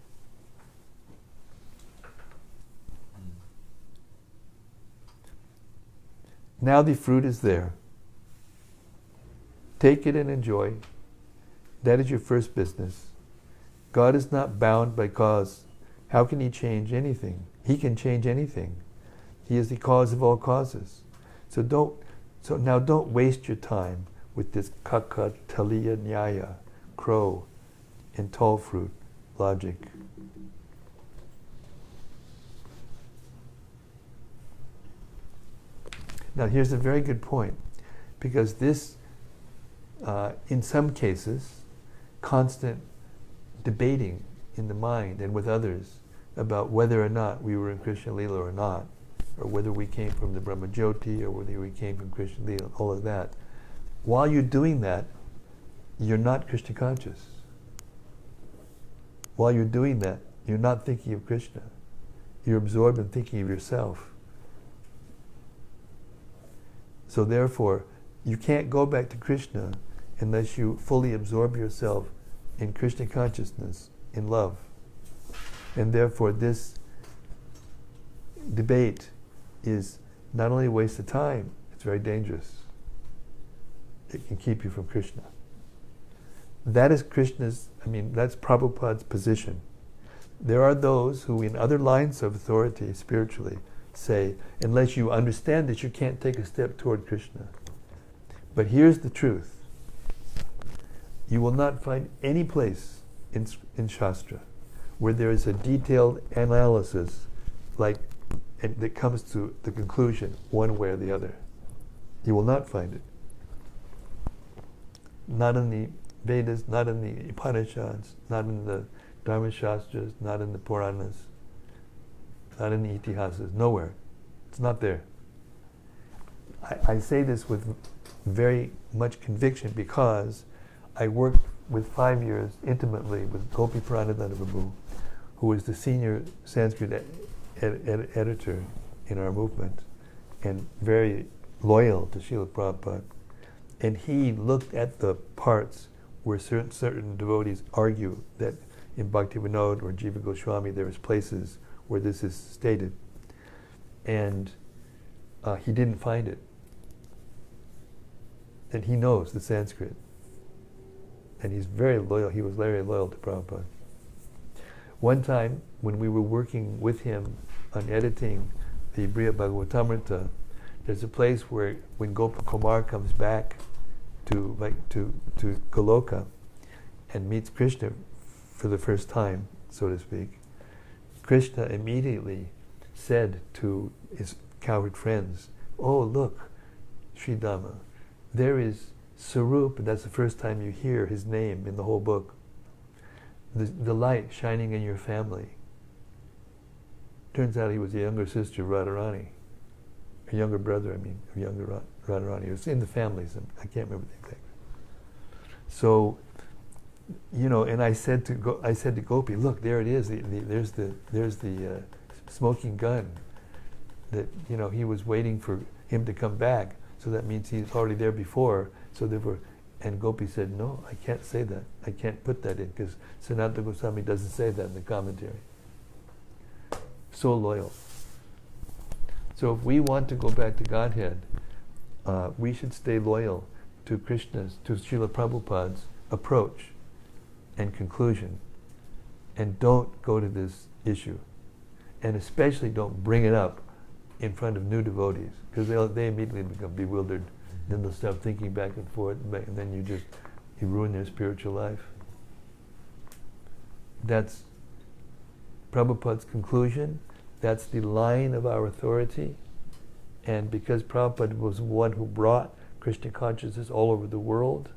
Now the fruit is there. Take it and enjoy. That is your first business. God is not bound by cause. How can he change anything? He can change anything. He is the cause of all causes. So now don't waste your time with this kaka, taliya, nyaya, crow, and tall fruit logic. Now here's a very good point, because this, in some cases, constant debating in the mind and with others about whether or not we were in Krishna Leela or not, or whether we came from the Brahma Jyoti, or whether we came from Krishna Leela, all of that. While you're doing that, you're not Krishna conscious. While you're doing that, you're not thinking of Krishna. You're absorbed in thinking of yourself. So therefore, you can't go back to Krishna unless you fully absorb yourself in Krishna consciousness, in love. And therefore this debate is not only a waste of time, it's very dangerous. It can keep you from Krishna. That is that's Prabhupada's position. There are those who in other lines of authority spiritually say, unless you understand this, you can't take a step toward Krishna. But here's the truth. You will not find any place in Shastra where there is a detailed analysis that comes to the conclusion one way or the other. You will not find it. Not in the Vedas, not in the Upanishads, not in the Dharma Shastras, not in the Puranas, not in the Itihasas, nowhere. It's not there. I say this with very much conviction because I worked with 5 years intimately with Gopi Pranadhana Prabhu, who was the senior Sanskrit editor in our movement and very loyal to Srila Prabhupada. And he looked at the parts where certain devotees argue that in Bhaktivinoda or Jiva Goswami there is places where this is stated. And he didn't find it. And he knows the Sanskrit. And he's very loyal. He was very loyal to Prabhupada. One time, when we were working with him on editing the Brihad Bhagavatamrita, there's a place where when Gopakumar comes back to Goloka and meets Krishna for the first time, so to speak, Krishna immediately said to his cowherd friends, "Oh, look, Sridhama, there is Sarup," and that's the first time you hear his name in the whole book. The light shining in your family. Turns out he was a younger sister of Radharani. A younger brother, a younger Radharani. It was in the families, and I can't remember the exact. So, and I said to Gopi, "Look, there it is. There's the smoking gun. That he was waiting for him to come back. So that means he's already there before. So therefore." And Gopi said, "No, I can't say that. I can't put that in because Sanatana Goswami doesn't say that in the commentary." So loyal. So if we want to go back to Godhead, we should stay loyal to Krishna's, to Srila Prabhupada's approach and conclusion, and don't go to this issue, and especially don't bring it up in front of new devotees because they immediately become bewildered. Then they'll start thinking back and forth, and then you ruin their spiritual life. That's Prabhupada's conclusion. That's the line of our authority. And because Prabhupada was one who brought Krishna consciousness all over the world,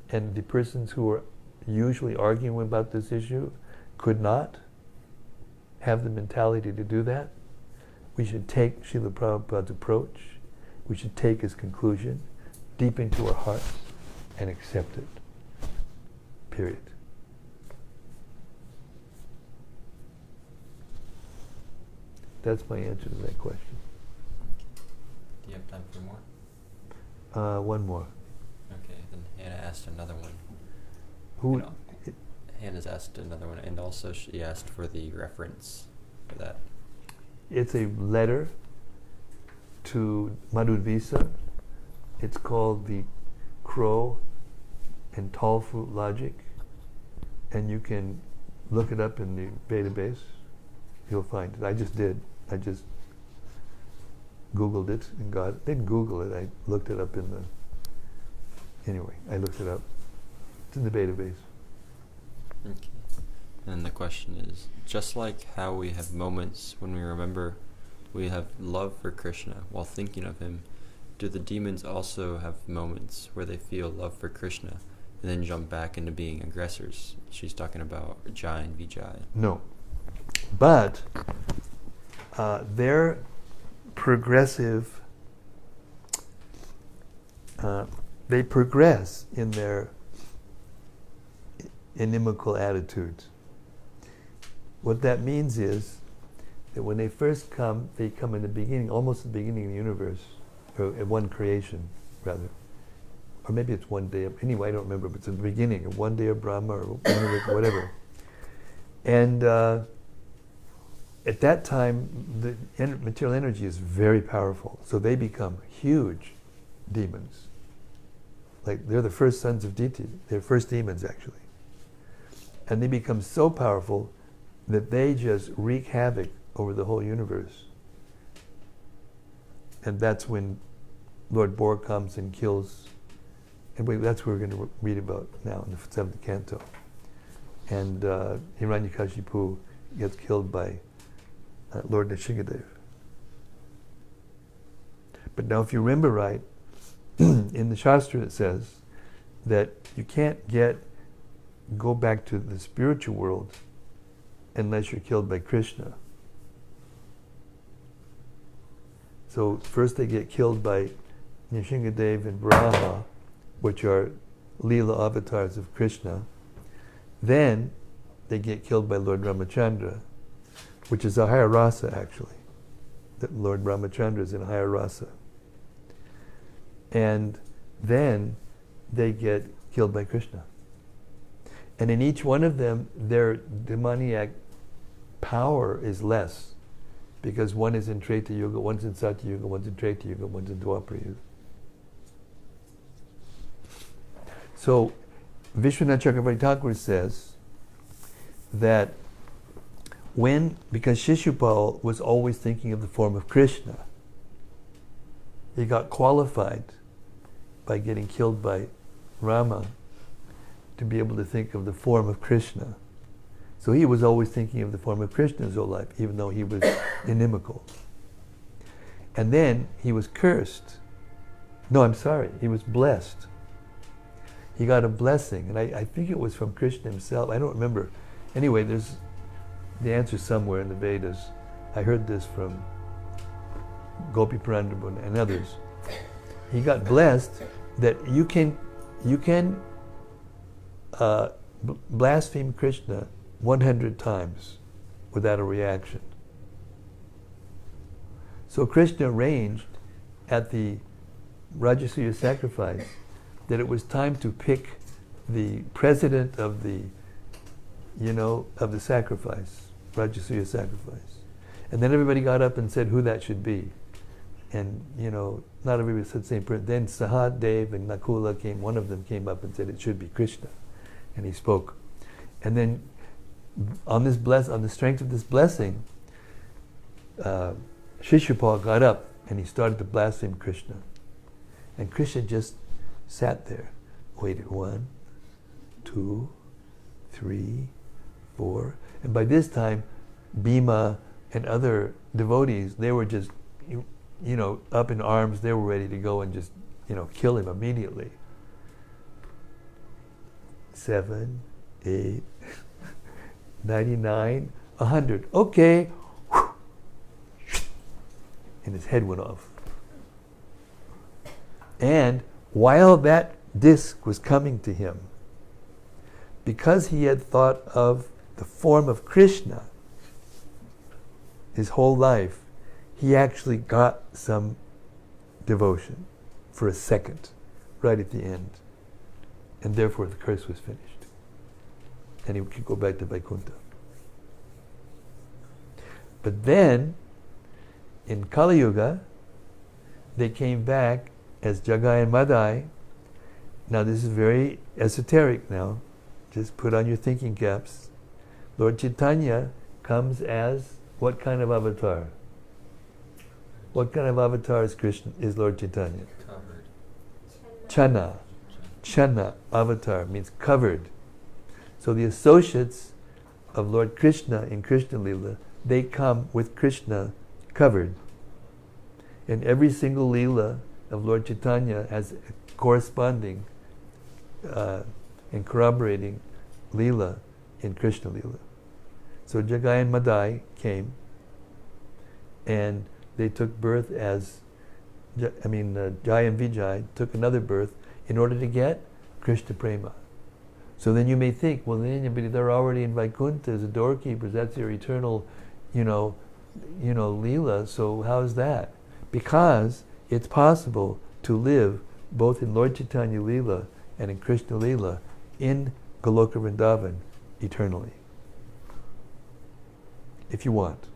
and the persons who were usually arguing about this issue could not have the mentality to do that, we should take Srila Prabhupada's approach. We should take his conclusion deep into our hearts and accept it. Period. That's my answer to that question. Do you have time for more? One more. Okay, then Hannah asked another one. Who? Hannah's asked another one, and also she asked for the reference for that. It's a letter to Madhudvisa. It's called the Crow and Tall Fruit Logic, and you can look it up in the database. You'll find it. I just did. I just Googled it and got it. Didn't Google it. I looked it up in the. Anyway, I looked it up. It's in the database. Okay. And the question is, just like how we have moments when we remember we have love for Krishna while thinking of him, do the demons also have moments where they feel love for Krishna and then jump back into being aggressors? She's talking about Jai and Vijay. No. But they're progressive, they progress in their inimical attitudes. What that means is that when they first come, they come in the beginning, almost the beginning of the universe, or at one creation, rather. Or maybe it's one day of, anyway, I don't remember, but it's in the beginning of one day of Brahma or whatever. And at that time, the material energy is very powerful, so they become huge demons. Like, they're the first sons of Diti, they're first demons actually. And they become so powerful that they just wreak havoc over the whole universe. And that's when Lord Bor comes and kills, and that's what we're going to read about now in the 7th canto. And Hiranyakashipu gets killed by Lord Nishingadev. But now if you remember right, in the Shastra it says that you can't go back to the spiritual world unless you're killed by Krishna. So first they get killed by Nrsingadev and Brahma, which are Leela avatars of Krishna, then they get killed by Lord Ramachandra, which is a higher rasa actually. That Lord Ramachandra is in a higher rasa. And then they get killed by Krishna. And in each one of them, their demoniac power is less, because one is in Treta Yuga, one's in Satya Yuga, one's in Treta Yuga, one's in Dwapara Yuga. So Vishwanath Chakravarti Thakur says that because Shishupal was always thinking of the form of Krishna, he got qualified by getting killed by Rama to be able to think of the form of Krishna. So he was always thinking of the form of Krishna his whole life, even though he was inimical. And then he was cursed. No, I'm sorry, he was blessed. He got a blessing, and I think it was from Krishna himself. I don't remember. Anyway, there's the answer somewhere in the Vedas. I heard this from Gopi Purandabun and others. He got blessed that you can blaspheme Krishna 100 times without a reaction. So Krishna arranged at the Rajasuya sacrifice that it was time to pick the president of the sacrifice, Rajasuya sacrifice. And then everybody got up and said who that should be. And, not everybody said the same person. Then Sahadev and Nakula came, one of them came up and said it should be Krishna. And he spoke. And then on the strength of this blessing, Shishupal got up and he started to blaspheme Krishna. And Krishna just sat there, waited 1, 2, 3, 4. And by this time, Bhima and other devotees, they were just, up in arms. They were ready to go and just, kill him immediately. 7, 8, 99, 100. Okay. And his head went off. And while that disc was coming to him, because he had thought of the form of Krishna his whole life, he actually got some devotion for a second, right at the end. And therefore the curse was finished. And he could go back to Vaikuntha. But then, in Kali Yuga, they came back as Jagai and Madai. Now this is very esoteric now. Just put on your thinking caps. Lord Chaitanya comes as what kind of avatar? What kind of avatar is Lord Chaitanya? Covered. Chana. Chana avatar means covered. So the associates of Lord Krishna in Krishna Leela, they come with Krishna covered. And every single Leela of Lord Chaitanya has a corresponding and corroborating Leela in Krishna Leela. So Jagai and Madai came, and they took birth as, Jai and Vijay took another birth in order to get Krishna Prema. So then you may think, well, then they're already in Vaikuntha as the doorkeepers. That's their eternal, Leela. So how is that? Because it's possible to live both in Lord Chaitanya Leela and in Krishna Leela in Goloka Vrindavan eternally, if you want.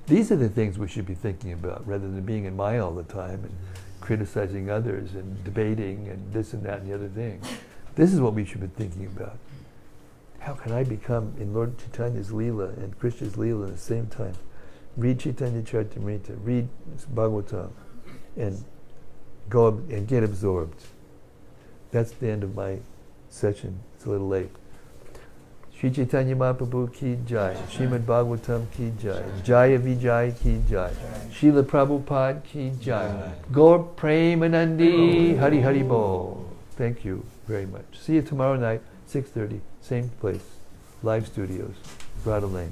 These are the things we should be thinking about, rather than being in Maya all the time and criticizing others and debating and this and that and the other thing. This is what we should be thinking about. How can I become in Lord Chaitanya's Leela and Krishna's Leela at the same time? Read Chaitanya Charitamrita, read Bhagavatam, and go and get absorbed. That's the end of my session. It's a little late. Sri Chaitanya Mahaprabhu ki jai, Srimad Bhagavatam ki jai, Jaya Vijay ki jai, Srila Prabhupada ki jai, Gaur Premanandi, Hari Hari Bol. Thank you very much. See you tomorrow night, 6:30, same place, live studios, Radha Lane.